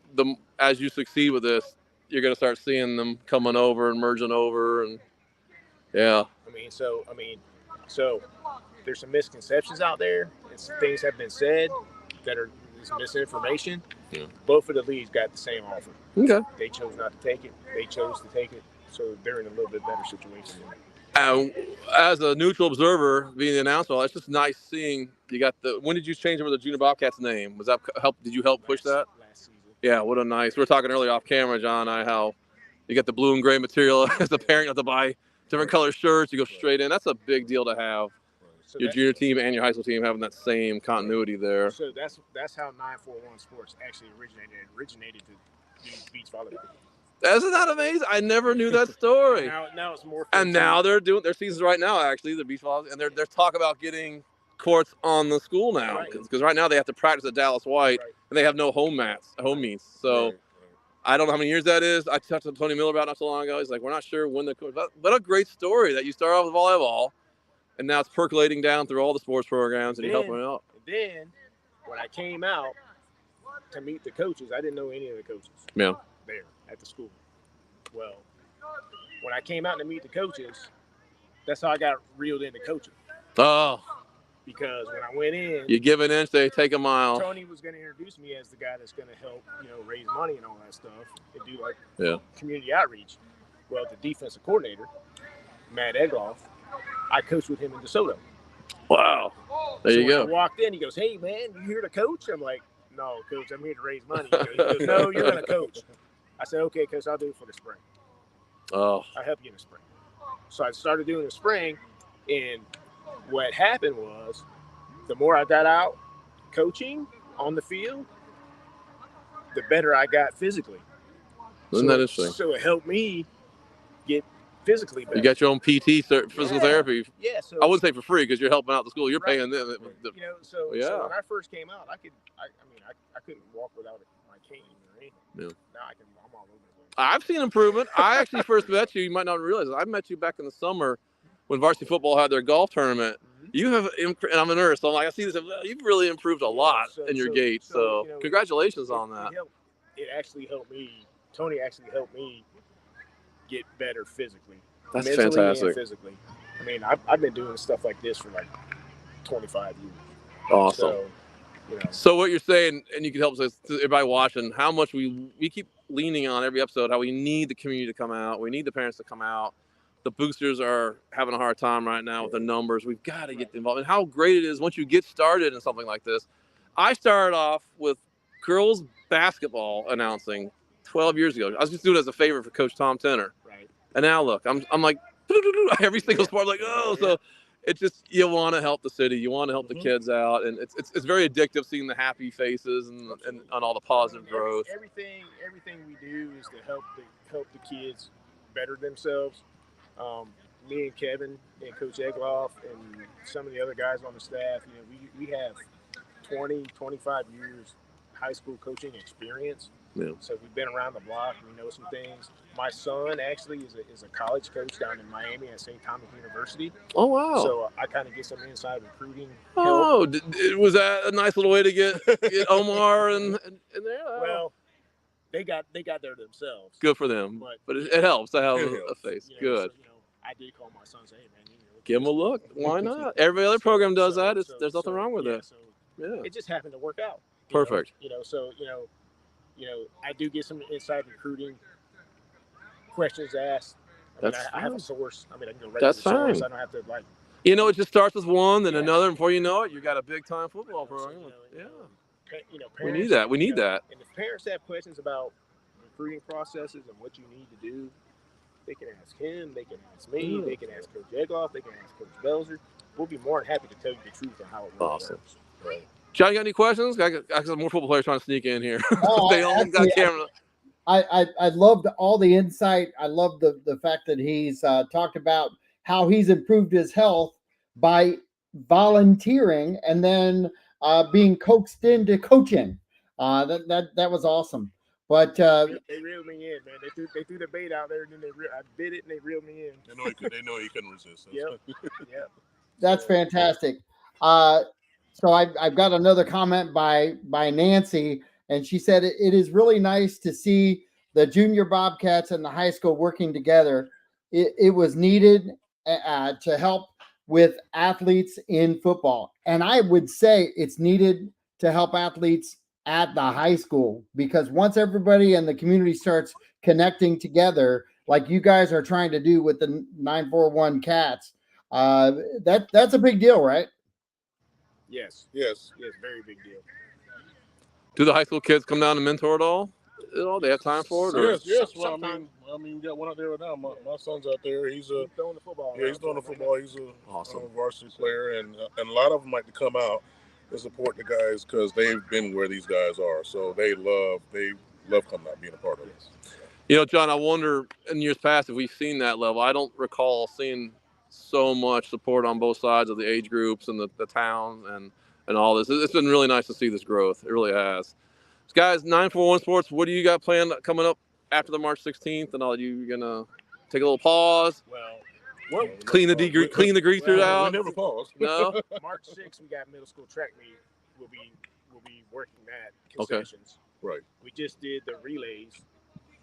as you succeed with this, you're going to start seeing them coming over and merging over, and yeah. So there's some misconceptions out there, and some things have been said that are misinformation. Yeah. Both of the leagues got the same offer. Okay. They chose not to take it. They chose to take it, so they're in a little bit better situation. As a neutral observer, being the announcer, it's just nice seeing you got when did you change over the Junior Bobcats name? Was that help? Did you help push that? Last season. Yeah, what a nice. We were talking earlier off camera, John and I, how you got the blue and gray material as a parent. You have to buy different color shirts. You go straight in. That's a big deal to have. So your junior team and your high school team having that same continuity there. So that's how 941 Sports actually originated to do beach volleyball. Isn't that amazing? I never knew that story. Now it's more. And now they're doing their seasons right now. Actually, the beach volleyball, and they're talking about getting courts on the school now because right now they have to practice at Dallas White and they have no home meets. So I don't know how many years that is. I talked to Tony Miller about it not so long ago. He's like, we're not sure when but a great story that you start off with volleyball, and now it's percolating down through all the sports programs and you help them out. Then when I came out to meet the coaches, I didn't know any of the coaches. Yeah. There at the school. Well, when I came out to meet the coaches, that's how I got reeled into coaching. Oh. Because when I went in, you give an inch, they take a mile. Tony was going to introduce me as the guy that's going to help, raise money and all that stuff and do community outreach. Well, the defensive coordinator, Matt Egloff, I coached with him in DeSoto. Wow. There you go. When I walked in, he goes, "Hey man, you here to coach?" I'm like, "No, coach, I'm here to raise money." He goes, "No, you're going to coach." I said, "Okay, coach, I'll do it for the spring." Oh. I'll help you in the spring. So I started doing the spring, and what happened was, the more I got out coaching on the field, the better I got physically. Isn't that interesting? So it helped me get physically better. You got your own PT, physical therapy. Yeah. So I wouldn't say for free because you're helping out the school. You're paying them. So when I first came out, I couldn't walk without my cane or anything. Yeah. Now I'm all over the place. I've seen improvement. I actually first met you. You might not realize it. I met you back in the summer when varsity football had their golf tournament. Mm-hmm. You have, and I'm a nurse, so I'm like, I see this. You've really improved a lot in your gait. So congratulations on that. It actually helped me. Tony actually helped me get better physically. That's mentally fantastic. And physically. I mean, I've been doing stuff like this for like 25 years. Awesome. So what you're saying, and you can help us, everybody watching, how much we keep leaning on every episode, how we need the community to come out. We need the parents to come out. The boosters are having a hard time right now with the numbers. We've got to get involved. And how great it is once you get started in something like this. I started off with girls basketball announcing 12 years ago. I was just doing it as a favor for Coach Tom Tenner. Right. And now look, I'm like every single sport, like so. It's just you want to help the city, you want to help the kids out, and it's very addictive seeing the happy faces and all the positive growth. Everything we do is to help the kids better themselves. Me and Kevin and Coach Egloff and some of the other guys on the staff, we have 20, 25 years high school coaching experience. Yeah. So we've been around the block. We know some things. My son actually is a college coach down in Miami at St. Thomas University. Oh, wow. So I kind of get some inside recruiting help. Oh, was that a nice little way to get Omar and there? Well, they got there themselves. Good for them. But it helps to have a face. Good. So, I did call my son and say, hey, man, give them a look. Why not? Every other program does that. There's nothing wrong with it. So it just happened to work out. Perfect. I do get some inside recruiting questions asked. I have a source. I can go right to the source. I don't have to it just starts with one, then another, and before you know it, you got a big time football program. We need that. We need that. And if parents have questions about recruiting processes and what you need to do, they can ask him. They can ask me. They can ask Coach Egloff. They can ask Coach Belzer. We'll be more than happy to tell you the truth on how it works. Awesome. Right. John, you got any questions? I got more football players trying to sneak in here. Oh, they all got camera. I loved all the insight. I love the fact that he's talked about how he's improved his health by volunteering and then being coaxed into coaching. That was awesome. But they reeled me in, man. They threw the bait out there, and then I bit it, and they reeled me in. They know he couldn't resist. Yep. That's fantastic. So I've got another comment by Nancy, and she said it is really nice to see the junior Bobcats and the high school working together. It was needed to help with athletes in football, and I would say it's needed to help athletes at the high school, because once everybody in the community starts connecting together, like you guys are trying to do with the 941 Cats, that's a big deal, right? Yes, very big deal. Do the high school kids come down and mentor at all? They have time for it? Yes. Well, I mean, we got one out there right now. My son's out there. He's throwing the football. Yeah, he's throwing the football. He's a awesome varsity player, and a lot of them like to come out to support the guys because they've been where these guys are. So they love coming out, being a part of it. John, I wonder in years past if we've seen that level. I don't recall seeing so much support on both sides of the age groups and the town and all this. It's been really nice to see this growth. It really has. So guys, 941 Sports, what do you got planned coming up after the March 16th? And all you gonna take a little pause? Well, clean the greasers out. We never pause. No. March 6th, we got middle school track meet. We'll be working that concessions. Okay. Right. We just did the relays.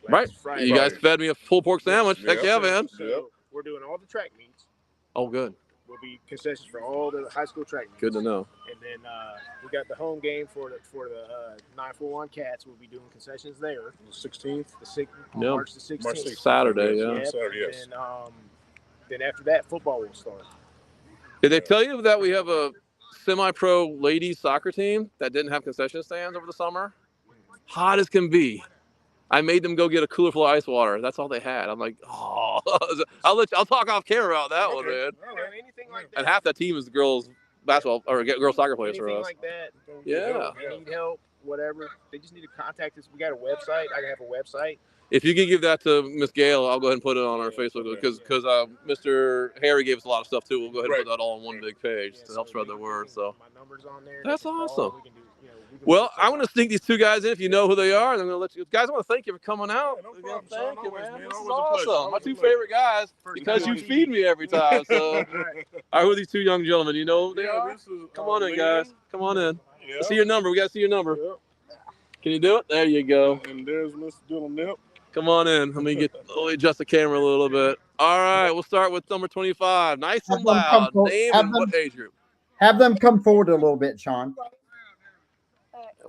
Right. Friday. You guys fed me a pulled pork sandwich. Heck yeah, man. So we're doing all the track meets. Oh, good. Will be concessions for all the high school track meets. Good to know. And then we got the home game for the 941 Cats. We'll be doing concessions there. The 16th. March the 16th. March 16th. Saturday, yeah. Saturday, yes. And then after that, football will start. Did they tell you that we have a semi-pro ladies soccer team that didn't have concession stands over the summer? Hot as can be. I made them go get a cooler full of ice water. That's all they had. I'm like, oh, I'll talk off camera about that one, man. Anything like that. And half that team is the girls basketball or girls soccer players for us. Like that. Yeah. They need help, whatever. They just need to contact us. We got a website. I have a website. If you can give that to Miss Gail, I'll go ahead and put it on our Facebook because Mr. Harry gave us a lot of stuff too. We'll go ahead and put that all on one big page to help spread the word. So my number's on there. That's awesome. Well, I'm going to sneak these two guys in if you know who they are. And I'm going to let you guys. I want to thank you for coming out. No problem, thank you, always, man. This is always awesome. My two favorite guys because you feed me every time. So, all right, who are these two young gentlemen? You know who they are? Come on in, guys. Come on in. Yeah. See your number. We got to see your number. Yeah. Can you do it? There you go. And there's Mr. Dylan Nip. Come on in. Let me adjust the camera a little bit. All right, we'll start with number 25. Nice and loud. Name and what age group? Have them come forward a little bit, Sean.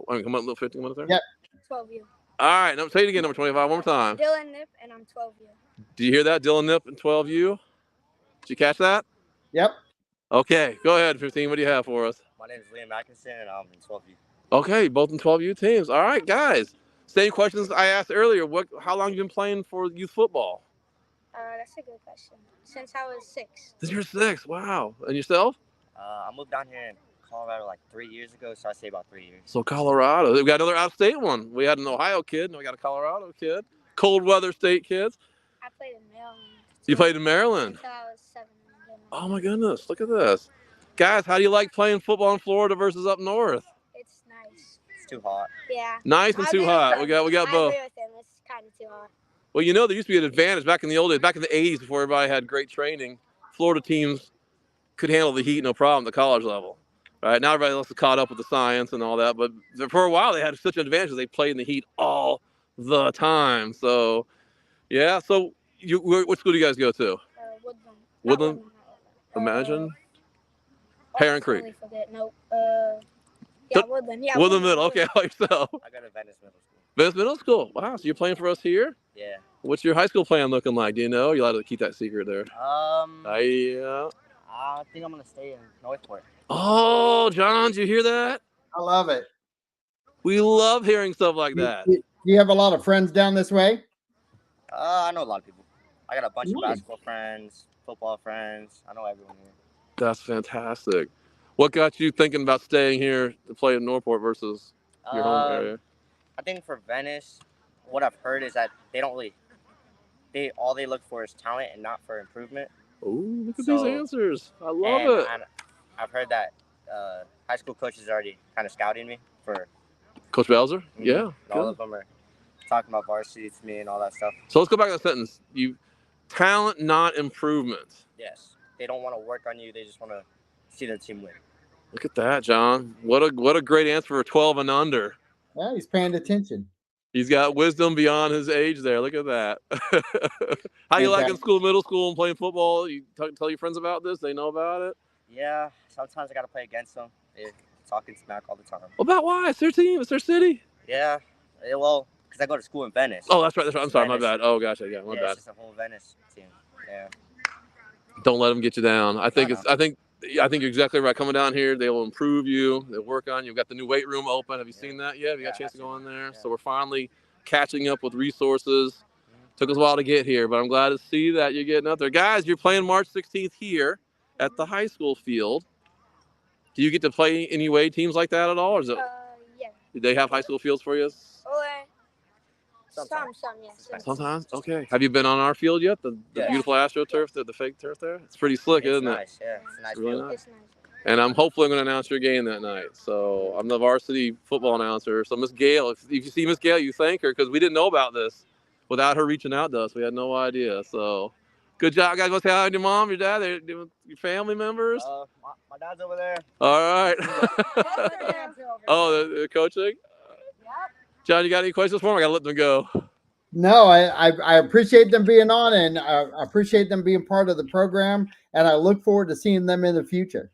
Want to come up a little 15 minutes there? Yep. 12U. All right, say it again, number 25, one more time. Dylan Nip, and I'm 12U. Do you hear that? Dylan Nip and 12U? Did you catch that? Yep. Okay, go ahead, 15. What do you have for us? My name is Liam Atkinson, and I'm in 12U. Okay, both in 12U teams. All right, guys. Same questions I asked earlier. How long have you been playing for youth football? That's a good question. Since I was 6. Since you're 6. Wow. And yourself? I moved down here in Colorado like 3 years ago, so I say about 3 years. So Colorado. We've got another out-of-state one. We had an Ohio kid, and we got a Colorado kid. Cold weather state kids. I played in Maryland. You played in Maryland? Until I was 7. Oh, my goodness. Look at this. Guys, how do you like playing football in Florida versus up north? It's nice. It's too hot. Yeah. Nice and too hot. We got both. I agree with him. It's kind of too hot. Well, you know, there used to be an advantage back in the old days, back in the 80s before everybody had great training. Florida teams could handle the heat no problem at the college level. Right? Now everybody else is caught up with the science and all that. But for a while, they had such an advantage. They played in the heat all the time. So, yeah. So, what school do you guys go to? Woodland. Woodland? Imagine? Heron Creek. I forget. Nope. Yeah, Woodland. Yeah, Woodland Middle. Okay, how about yourself? I go to Venice Middle School. Venice Middle School. Wow. So you're playing for us here? Yeah. What's your high school plan looking like? Do you know? You're allowed to keep that secret there. I think I'm gonna stay in Northport. Oh, John, did you hear that? I love it. We love hearing stuff like that. Do you have a lot of friends down this way? I know a lot of people. I got a bunch of Nice. basketball friends, football friends. I know everyone here. That's fantastic. What got you thinking about staying here to play in Northport versus your home area? I think for Venice, what I've heard is that they don't really. All they look for is talent and not for improvement. Ooh, look at these answers. I love it. I've heard that high school coaches are already kind of scouting me for. Coach Bowser? Mm-hmm. Yeah. And all of them are talking about varsity to me and all that stuff. So let's go back to that sentence. Talent, not improvement. Yes. They don't want to work on you. They just want to see their team win. Look at that, John. What a great answer for 12 and under. Yeah, he's paying attention. He's got wisdom beyond his age there. Look at that. How you liking school, middle school, and playing football? You tell your friends about this? They know about it? Yeah. Sometimes I got to play against them. They're talking smack all the time. About why? It's their team. It's their city. Yeah. Well, because I go to school in Venice. Oh, that's right. I'm sorry. My bad. Oh, gotcha. Yeah, my bad. It's just a whole Venice team. Yeah. Don't let them get you down. I think you're exactly right. Coming down here, they will improve you. They'll work on you. We've got the new weight room open. Have you seen that yet? Have you got a chance to go in there? Yeah. So we're finally catching up with resources. Took us a while to get here, but I'm glad to see that you're getting out there. Guys, you're playing March 16th here at the high school field. Do you get to play any away teams like that at all? Or is it? Yeah. Do they have high school fields for you? Yes. Sometimes? Okay. Have you been on our field yet? The beautiful AstroTurf, the fake turf there? It's pretty slick, isn't nice. it? Yeah, it's a nice really field. nice. And I'm hopefully going to announce your game that night. So I'm the varsity football announcer. So Miss Gail, if you see Miss Gail, you thank her because we didn't know about this without her reaching out to us. We had no idea. So good job, guys. Want to say hi to your mom, your dad, your family members? My dad's over there. All right. Oh, the coaching? Yep. John, you got any questions for them? I got to let them go. No, I appreciate them being on, and I appreciate them being part of the program, and I look forward to seeing them in the future.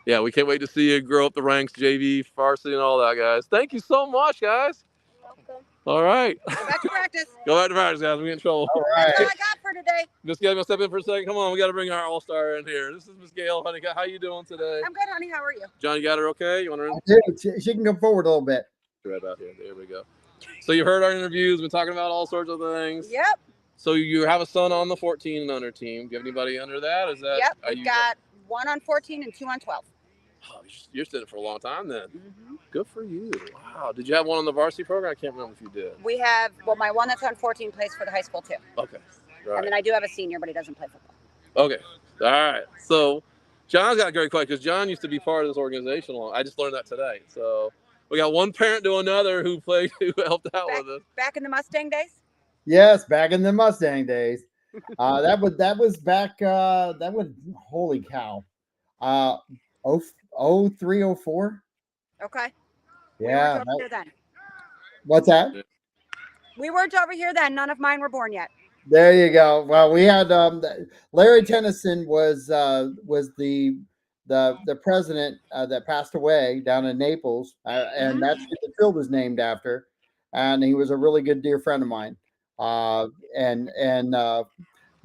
Yeah, we can't wait to see you grow up the ranks, JV, varsity, and all that, guys. Thank you so much, guys. Welcome. All right. Go back to practice. Go back to practice, guys. We get in trouble. All right. That's all I got for today. Miss Gail, step in for a second. Come on, we got to bring our all-star in here. This is Miss Gail, honey. How you doing today? I'm good, honey. How are you? John, you got her okay? You want her in? Dude, she can come forward a little bit. Right about here. There we go. So you've heard our interviews. Been talking about all sorts of things. Yep. So you have a son on the 14 and under team. Do you have anybody under that? Is that? Yep. We've got 1 on 14 and 2 on 12. Oh, you're sitting for a long time then. Mm-hmm. Good for you. Wow. Did you have one on the varsity program? I can't remember if you did. We have, my one that's on 14 plays for the high school too. Okay. Right. And then I do have a senior, but he doesn't play football. Okay. All right. So John's got a great question because John used to be part of this organization. I just learned that today. So we got one parent to another who helped out with us. Back in the Mustang days? Yes, back in the Mustang days. That was back. Holy cow. 0304. Okay. Yeah. We weren't over here then. What's that? We weren't over here then. None of mine were born yet. There you go. Well, we had Larry Tennyson was the president that passed away down in Naples, and that's what the field was named after. And he was a really good dear friend of mine.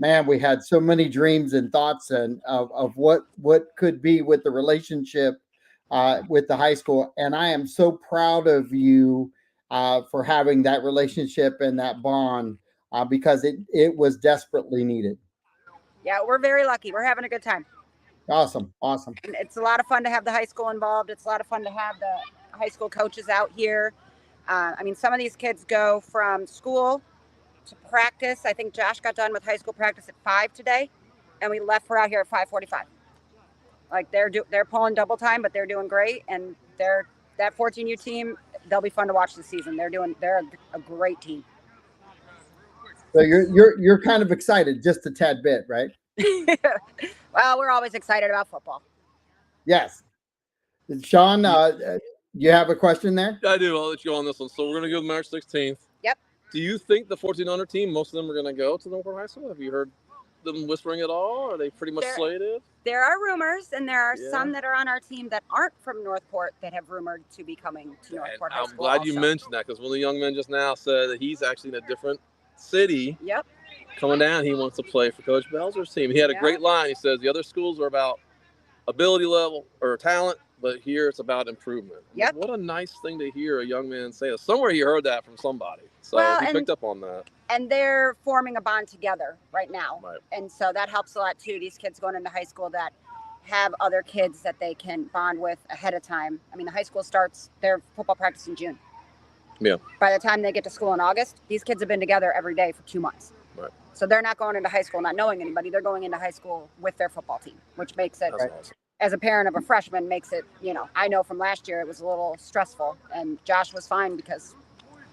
Man, we had so many dreams and thoughts and of what could be with the relationship with the high school. And I am so proud of you for having that relationship and that bond because it was desperately needed. Yeah, we're very lucky. We're having a good time. Awesome. Awesome. And it's a lot of fun to have the high school involved. It's a lot of fun to have the high school coaches out here. I mean, some of these kids go from school to practice. I think Josh got done with high school practice at 5 today, and we left. We're out here at 5:45. Like they're pulling double time, but they're doing great. And that 14U team, they'll be fun to watch this season. They're a great team. So you're kind of excited, just a tad bit, right? Well, we're always excited about football. Yes. Sean, you have a question there? I do. I'll let you go on this one. So we're going to go March 16th. Yep. Do you think the 1400 team, most of them are going to go to Northport High School? Have you heard them whispering at all? Are they pretty much slated? There are rumors, and there are some that are on our team that aren't from Northport that have rumored to be coming to Northport High School. I'm glad you mentioned that because one of the young men just now said that he's actually in a different city. Yep. Coming down, he wants to play for Coach Belzer's team. He had a great line. He says the other schools are about ability level or talent, but here it's about improvement. Yep. What a nice thing to hear a young man say that. Somewhere he heard that from somebody. So he picked up on that. And they're forming a bond together right now. Right. And so that helps a lot too. These kids going into high school that have other kids that they can bond with ahead of time. I mean, the high school starts their football practice in June. Yeah. By the time they get to school in August, these kids have been together every day for 2 months. Right. So they're not going into high school not knowing anybody. They're going into high school with their football team, which makes it, awesome. As a parent of a freshman, makes it, I know from last year it was a little stressful. And Josh was fine because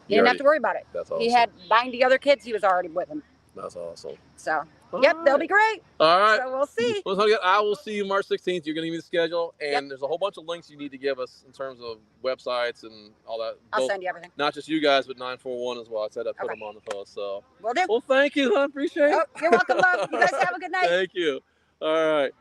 he didn't have to worry about it. That's awesome. He had 90 other kids. He was already with them. That's awesome. So, they'll be great. All right. So we'll see. Well, I will see you March 16th. You're going to give me the schedule, and there's a whole bunch of links you need to give us in terms of websites and all that. I'll send you everything. Not just you guys, but 941 as well. I said I'd put them on the post. So. Will do. Well, thank you. I appreciate it. You're welcome, love. You guys have a good night. Thank you. All right.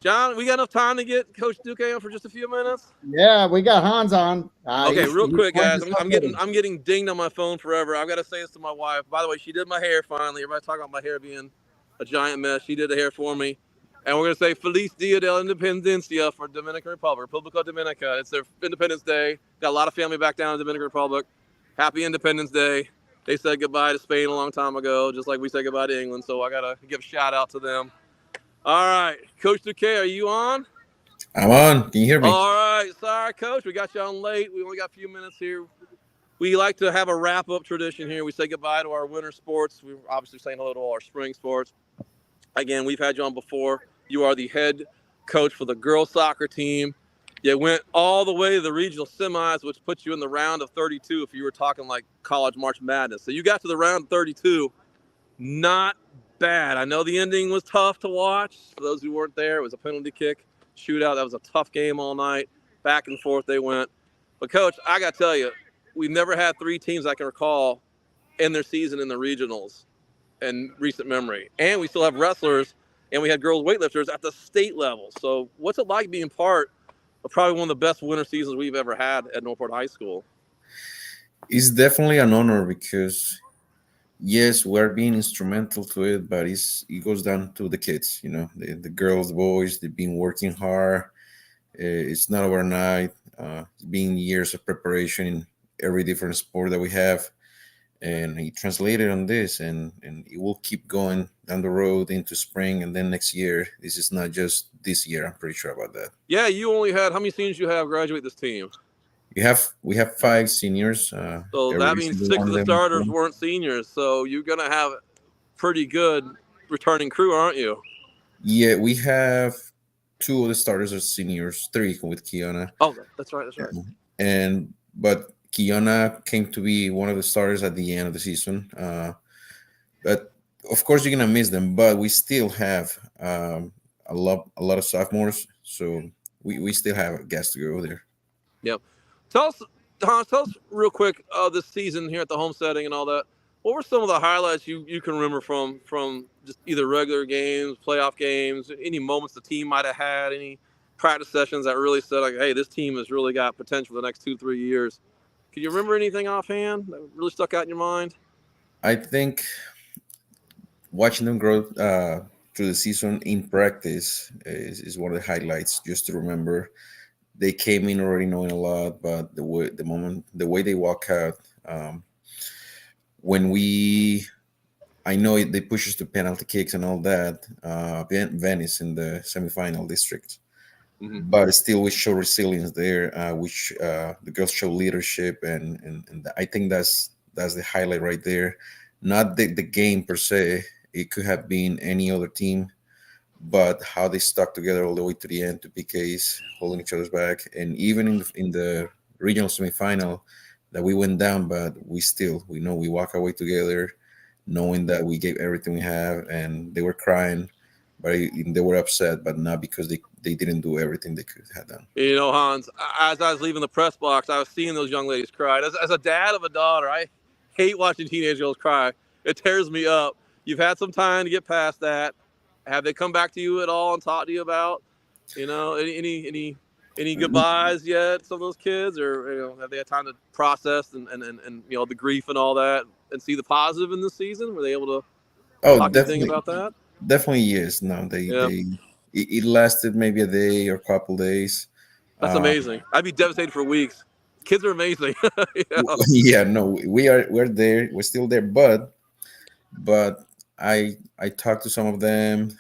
John, we got enough time to get Coach Duque on for just a few minutes? Yeah, we got Hans on. Okay, real quick, guys. I'm getting dinged on my phone forever. I've got to say this to my wife. By the way, she did my hair finally. Everybody's talking about my hair being a giant mess. She did the hair for me. And we're going to say Feliz Dia de la Independencia for Dominican Republic, Republica Dominica. It's their Independence Day. Got a lot of family back down in the Dominican Republic. Happy Independence Day. They said goodbye to Spain a long time ago, just like we said goodbye to England. So I got to give a shout out to them. All right. Coach Duque, are you on? I'm on. Can you hear me? All right. Sorry, Coach. We got you on late. We only got a few minutes here. We like to have a wrap-up tradition here. We say goodbye to our winter sports. We're obviously saying hello to all our spring sports. Again, we've had you on before. You are the head coach for the girls soccer team. You went all the way to the regional semis, which puts you in the round of 32 if you were talking like college March Madness. So you got to the round of 32. Not bad. I know the ending was tough to watch. For those who weren't there, it was a penalty kick shootout. That was a tough game all night. Back and forth they went. But, Coach, I got to tell you, we've never had 3 teams I can recall in their season in the regionals in recent memory. And we still have wrestlers, and we had girls weightlifters at the state level. So what's it like being part of probably one of the best winter seasons we've ever had at Northport High School? It's definitely an honor because, yes, we're being instrumental to it, but it goes down to the kids, the girls, the boys. They've been working hard. It's not overnight. It's been years of preparation in every different sport that we have. And he translated on this, and it will keep going down the road into spring and then next year. This is not just this year. I'm pretty sure about that. Yeah, you only had, how many seniors you have graduate this team? We have 5 seniors. So that means 6 of the starters weren't seniors. So you're going to have a pretty good returning crew, aren't you? Yeah, we have 2 of the starters are seniors, 3 with Kiana. Oh, that's right. But Kiana came to be one of the starters at the end of the season. But of course you're gonna miss them. But we still have a lot of sophomores, so we still have guests to go there. Yep. Tell us real quick this season here at the home setting and all that. What were some of the highlights you can remember from just either regular games, playoff games, any moments the team might have had, any practice sessions that really said, like, hey, this team has really got potential for the next 2-3 years? Can you remember anything offhand that really stuck out in your mind? I think watching them grow through the season in practice is one of the highlights, just to remember. they came in already knowing a lot, but the way they walk out, when we I know they push us to penalty kicks and all that. Venice in the semifinal district, but still we show resilience there. Which the girls show leadership, and I think that's the highlight right there. Not the game per se. It could have been any other team, but how they stuck together all the way to the end, to PKs, holding each other's back, and even in the regional semifinal that we went down, but we know we walk away together, knowing that we gave everything we have, and they were crying, but they were upset, but not because they didn't do everything they could have done. You know, Hans, as I was leaving the press box, I was seeing those young ladies cry. As a dad of a daughter, I hate watching teenage girls cry. It tears me up. You've had some time to get past that. Have they come back to you at all and talked to you about, any goodbyes yet? Some of those kids, or have they had time to process and the grief and all that, and see the positive in this season? Were they able to talk anything about that? Definitely yes. No, it lasted maybe a day or a couple days. That's amazing. I'd be devastated for weeks. Kids are amazing. Yeah, no, we're there. We're still there, but I talked to some of them.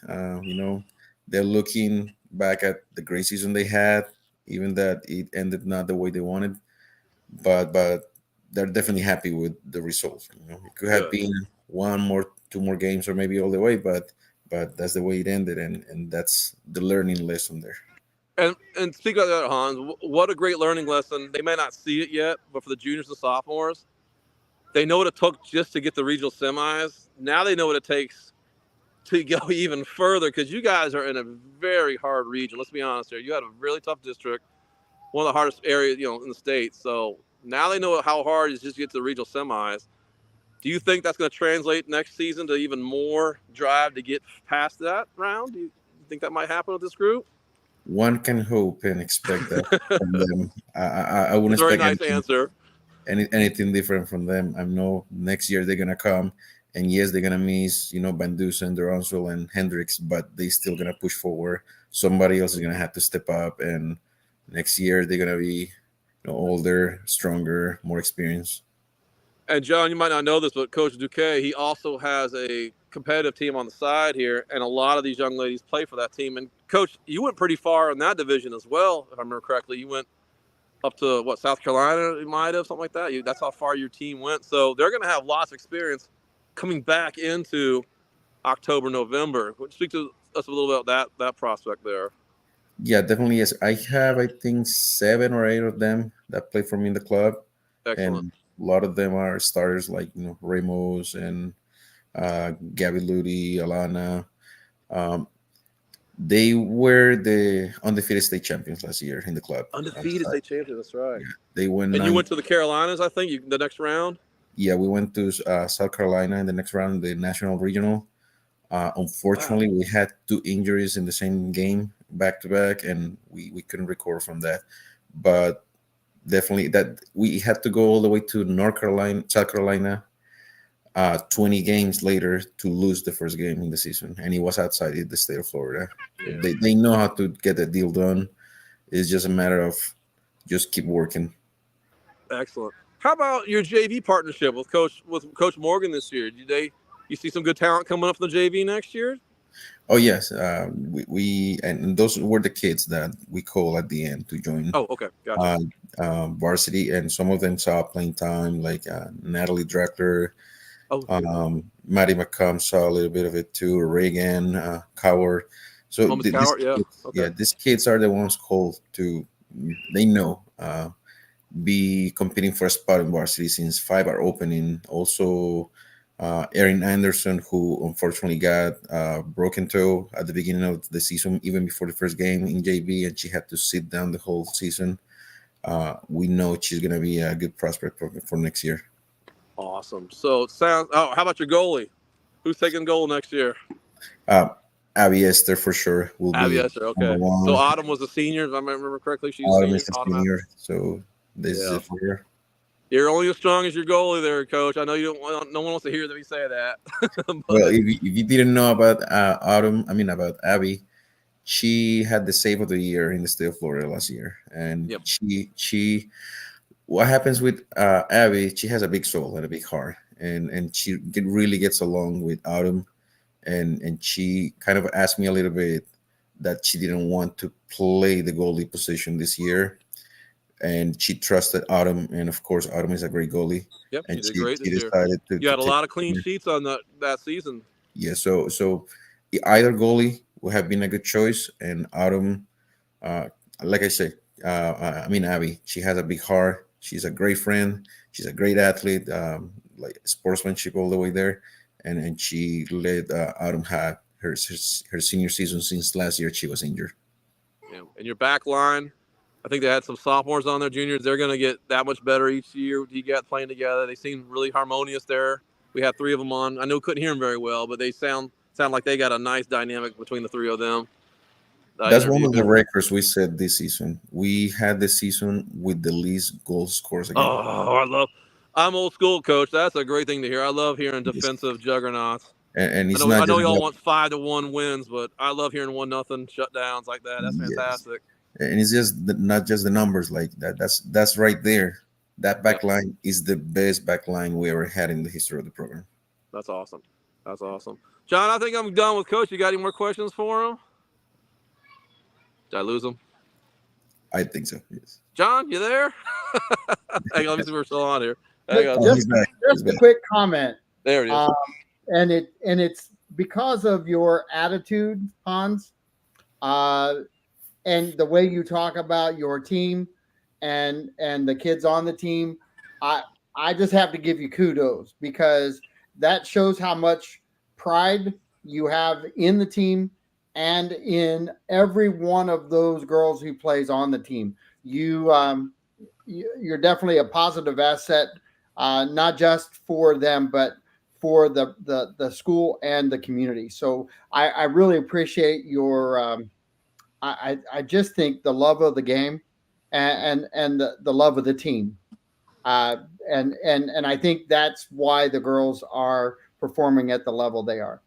They're looking back at the great season they had, even that it ended not the way they wanted. But they're definitely happy with the results. It could have been two more games, or maybe all the way, but that's the way it ended, and that's the learning lesson there. And speak about that, Hans. What a great learning lesson. They may not see it yet, but for the juniors and sophomores, they know what it took just to get the regional semis. Now they know what it takes to go even further, because you guys are in a very hard region. Let's be honest here. You had a really tough district, one of the hardest areas, in the state. So now they know how hard it is just to get to the regional semis. Do you think that's going to translate next season to even more drive to get past that round? Do you think that might happen with this group? One can hope and expect that from them. I wouldn't Very expect nice answer. Anything different from them. I know next year they're gonna come, and yes, they're gonna miss Bandusa and Duronsville and Hendricks, but they still gonna push forward. Somebody else is gonna have to step up, and next year they're gonna be older, stronger, more experienced. And John, you might not know this, but Coach Duque, he also has a competitive team on the side here, and a lot of these young ladies play for that team. And Coach, you went pretty far in that division as well, if I remember correctly. You went up to South Carolina, you might have, something like that. That's how far your team went. So they're going to have lots of experience coming back into October, November. Speak to us a little bit about that prospect there. Yeah, definitely. Yes, I have, I think, 7 or 8 of them that play for me in the club. Excellent. And a lot of them are starters, like Ramos and Gabby Ludi, Alana. They were the undefeated state champions last year in the club. Undefeated state champions, that's right. Yeah, they went. And you went to the Carolinas, I think, the next round? Yeah, we went to South Carolina in the next round, the national regional. Unfortunately, we had 2 injuries in the same game, back to back, and we couldn't recover from that. But definitely that we had to go all the way to South Carolina, 20 games later to lose the first game in the season, and it was outside the state of Florida. Yeah. They know how to get the deal done. It's just a matter of just keep working. Excellent. How about your JV partnership with Coach Morgan this year? You see some good talent coming up from the JV next year? Oh yes, we and those were the kids that we call at the end to join. Oh, okay, gotcha. Varsity, and some of them saw playing time, like Natalie Dreckler. Maddie McComb saw a little bit of it too. Reagan Coward. So these kids are the ones called to. They know be competing for a spot in varsity, since 5 are opening. Also, Erin Anderson, who unfortunately got broken toe at the beginning of the season, even before the first game in JV, and she had to sit down the whole season. We know she's going to be a good prospect for next year. Awesome. So it sounds. Oh, how about your goalie? Who's taking goal next year? Abby Esther for sure will be. Abby Esther, okay. So Autumn was a senior, if I remember correctly. She was a senior. So this is it for her. You're only as strong as your goalie there, Coach. I know you don't. No one wants to hear me say that. Well, if you didn't know about about Abby, she had the save of the year in the state of Florida last year, and Yep. she what happens with Abby? She has a big soul and a big heart, and she really gets along with Autumn, and she kind of asked me a little bit that she didn't want to play the goalie position this year, and she trusted Autumn, and of course Autumn is a great goalie, Yep, she and did she great she this year. decided to, You to had a take lot of clean sheets on that season. yeah. So either goalie would have been a good choice, and Autumn, uh, like I said, I mean Abby, she has a big heart. She's a great friend. She's a great athlete, like sportsmanship all the way there, and she let Autumn have her senior season since last year she was injured. Yeah. And your back line, I think they had some sophomores on there, juniors. They're going to get that much better each year. You got playing together. They seem really harmonious there. We had three of them on. I know couldn't hear them very well, but they sound like they got a nice dynamic between the three of them. That's one Interviewed of the them. records we set this season. We had the season with the least goal scores again. Oh, I'm old school, coach. That's a great thing to hear. I love hearing Yes. defensive juggernauts. And I it's know not just y'all that, want 5-1 wins, but I love hearing 1-0 shutdowns like that. That's yes, fantastic. and it's just not just the numbers like that. That's right there. That Yeah, back line is the best back line we ever had in the history of the program. that's awesome. That's awesome. John, I think I'm done with coach. You got any more questions for him? Did I lose him? I think so. Yes. John, you there? Hang on, let me see if we're still on here. Hang on. Oh, he's back. He's Just a back. quick comment. There it is. And it's because of your attitude, Hans, and the way you talk about your team and the kids on the team. I just have to give you kudos because that shows how much pride you have in the team and in every one of those girls who plays on the team. You're definitely a positive asset, not just for them, but for the school and the community. So I really appreciate your. I just think the love of the game and the love of the team, and I think that's why the girls are performing at the level they are.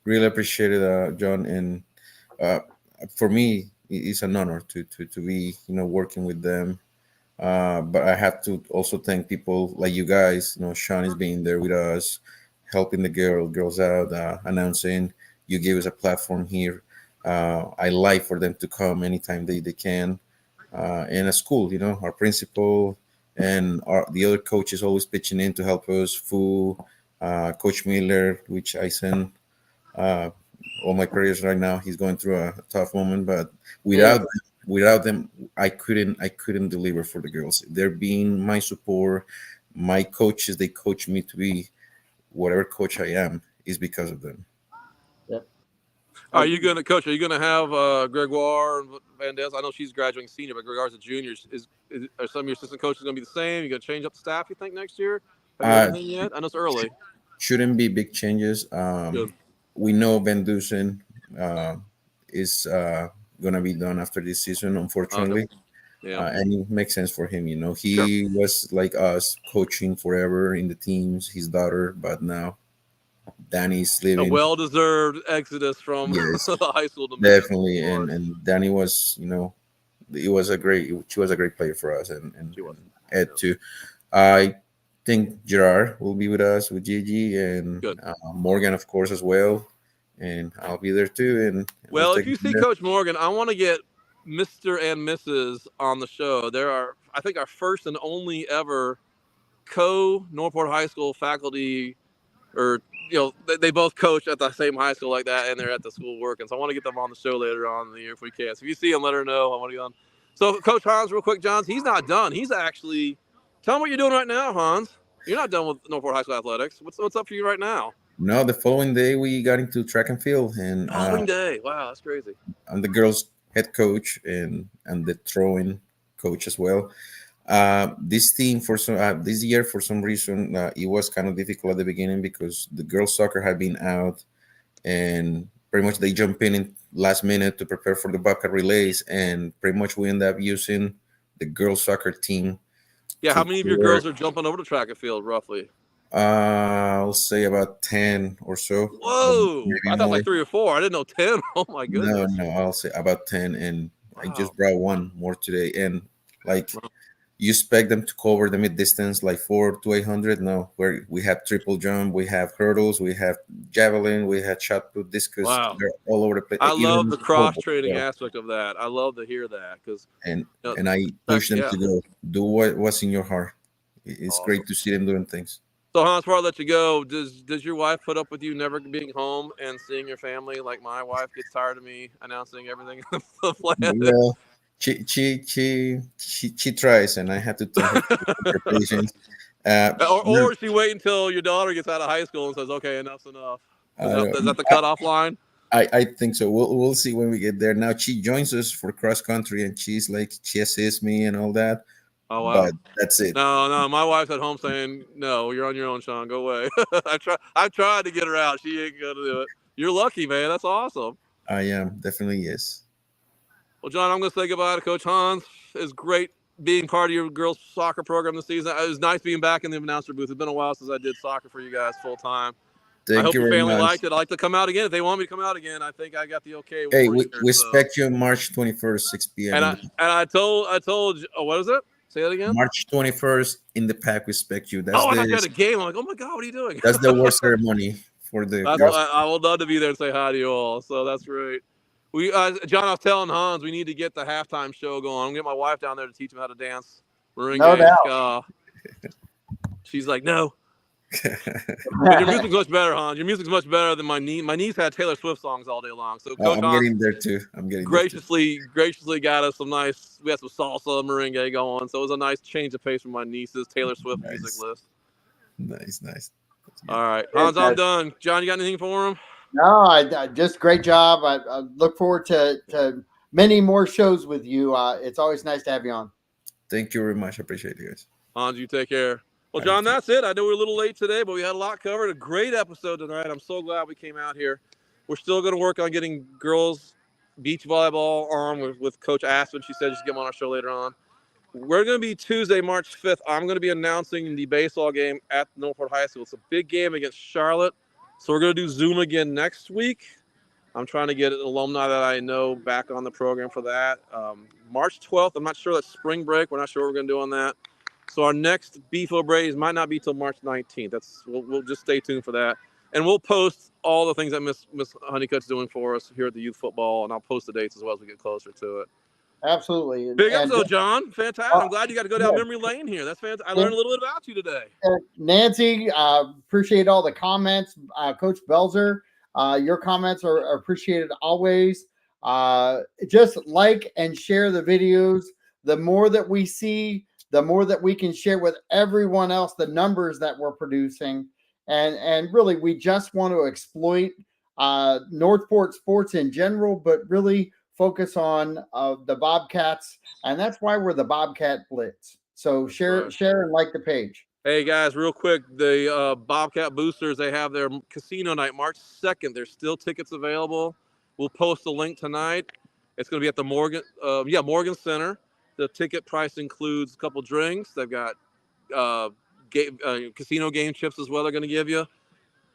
Really appreciate it, John. And uh, for me, it's an honor to be working with them. But I have to also thank people like you guys. Sean is being there with us, helping the girls out, announcing. You give us a platform here. I like for them to come anytime they can. And at school, our principal and the other coaches always pitching in to help us. Fu, Coach Miller, which I send uh, all my prayers right now. He's going through a tough moment, but without them, I couldn't deliver for the girls. They're being my support, my coaches. They coach me to be whatever coach I am is because of them. Are you going to, coach? Are you going to have Gregoire and Van Dez? I know she's graduating senior, but in regards to juniors, are some of your assistant coaches going to be the same? You going to change up the staff? You think next year? Have you heard anything yet? I know it's early. Shouldn't be big changes. Good. We know Van Dusen is gonna be done after this season, unfortunately. Okay. Yeah. And it makes sense for him. He Sure. was like us, coaching forever in the teams. His daughter, but now Danny's A leaving. well-deserved exodus from Yes, the high school to definitely. And Danny was, she was a great player for us, and She was. Ed too. I think Gerard will be with us with Gigi and Good. Morgan, of course, as well. And I'll be there too. And Well, we'll if take you it from see there. Coach Morgan, I want to get Mr. and Mrs. on the show. There are, I think, our first and only ever Northport High School faculty, or they both coach at the same high school like that, and they're at the school working. So I want to get them on the show later on in the year if we can. So if you see them, let her know. I want to get on. So Coach Hans, real quick, Johns, he's not done. He's actually, tell him what you're doing right now, Hans. You're not done with Northport High School athletics. What's up for you right now? No, the following day we got into track and field, and Following day. Wow, that's crazy. I'm the girls' head coach and the throwing coach as well. This team this year for some reason it was kind of difficult at the beginning because the girls' soccer had been out, and pretty much they jump in last minute to prepare for the Bobcat relays, and pretty much we end up using the girls' soccer team. Yeah, how many of your girls are jumping over to track and field roughly? I'll say about 10 or so. Whoa! I Maybe thought more. like 3 or 4. I didn't know 10. Oh my No, goodness! no, I'll say about 10. And I Wow. just brought one more today. And like, you expect them to cover the mid distance like 4 to 800? No, we have triple jump, we have hurdles, we have javelin, we have shot put, discus. Wow. They're all over the place. I love Even the cross pole training vault. aspect of that. I love to hear that because and you know, and I heck push them yeah, to go do what's in your heart. It's awesome. great to see them doing things. So Hans, before I let you go, does your wife put up with you never being home and seeing your family? Like my wife gets tired of me announcing everything on the planet. Well, she tries, and I have to tell her to keep her patience. Or she wait until your daughter gets out of high school and says, "Okay, enough's enough." Is that the cutoff line? I think so. We'll see when we get there. Now she joins us for cross country, and she's like she assists me and all that. Oh wow. But that's it. No. My wife's at home saying, "No, you're on your own, Sean. Go away." I've tried to get her out. She ain't gonna do it. You're lucky, man. That's awesome. I am definitely yes. Well, John, I'm gonna say goodbye to Coach Hans. It's great being part of your girls' soccer program this season. It was nice being back in the announcer booth. It's been a while since I did soccer for you guys full time. I Thank hope you your very family much. liked it. I'd like to come out again. If they want me to come out again, I think I got the okay. Hey, for we you, so. expect you March 21st, 6 p.m. And I told oh, what is it? Say that again. March 21st in the pack. We expect you. That's I thought you had a game. I'm like, oh my god, what are you doing? that's the award ceremony for the That's girls. I would love to be there and say hi to you all. So that's great. We John, I was telling Hans we need to get the halftime show going. I'm gonna get my wife down there to teach him how to dance. No doubt. She's like, no. But your music's much better, Hans. Your music's much better than my niece. My niece had Taylor Swift songs all day long. So Coach I'm Hans getting there too. I'm getting graciously got us some nice. We had some salsa, merengue going. So it was a nice change of pace from my niece's Taylor Swift music list. Nice. All right, Hans, I'm done. John, you got anything for him? No, I just great job. I look forward to many more shows with you. It's always nice to have you on. Thank you very much. I appreciate you guys. Hans, you take care. Well, John, that's it. I know we're a little late today, but we had a lot covered. A great episode tonight. I'm so glad we came out here. We're still going to work on getting girls beach volleyball on with Coach Aspen. She said she's getting on our show later on. We're going to be Tuesday, March 5th. I'm going to be announcing the baseball game at Northport High School. It's a big game against Charlotte. So we're going to do Zoom again next week. I'm trying to get an alumni that I know back on the program for that. March 12th, I'm not sure. That's spring break. We're not sure what we're going to do on that. So our next Beefo Braves might not be till March 19th. We'll just stay tuned for that. And we'll post all the things that Miss Honeycutt's doing for us here at the youth football, and I'll post the dates as well as we get closer to it. Absolutely. Big episode, John. Fantastic. I'm glad you got to go down memory lane here. That's fantastic. I learned a little bit about you today. Nancy, appreciate all the comments. Coach Belzer, your comments are appreciated always. Just like and share the videos. The more that we see, the more that we can share with everyone else the numbers that we're producing. And really, we just want to exploit Northport sports in general, but really focus on the Bobcats. And that's why we're the Bobcat Blitz. So share and like the page. Hey, guys, real quick, the Bobcat Boosters, they have their casino night March 2nd. There's still tickets available. We'll post the link tonight. It's going to be at the Morgan Center. The ticket price includes a couple drinks. They've got casino game chips as well they're going to give you.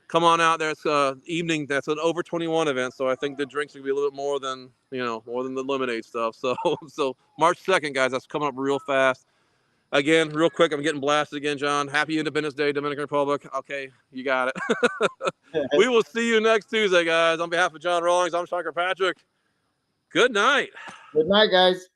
Come on out there. It's evening. That's an over 21 event, so I think the drinks are going to be a little bit more than the lemonade stuff. So March 2nd, guys, that's coming up real fast. Again, real quick, I'm getting blasted again, John. Happy Independence Day, Dominican Republic. Okay, you got it. We will see you next Tuesday, guys. On behalf of John Rawlings, I'm Sean Kirkpatrick. Good night. Good night, guys.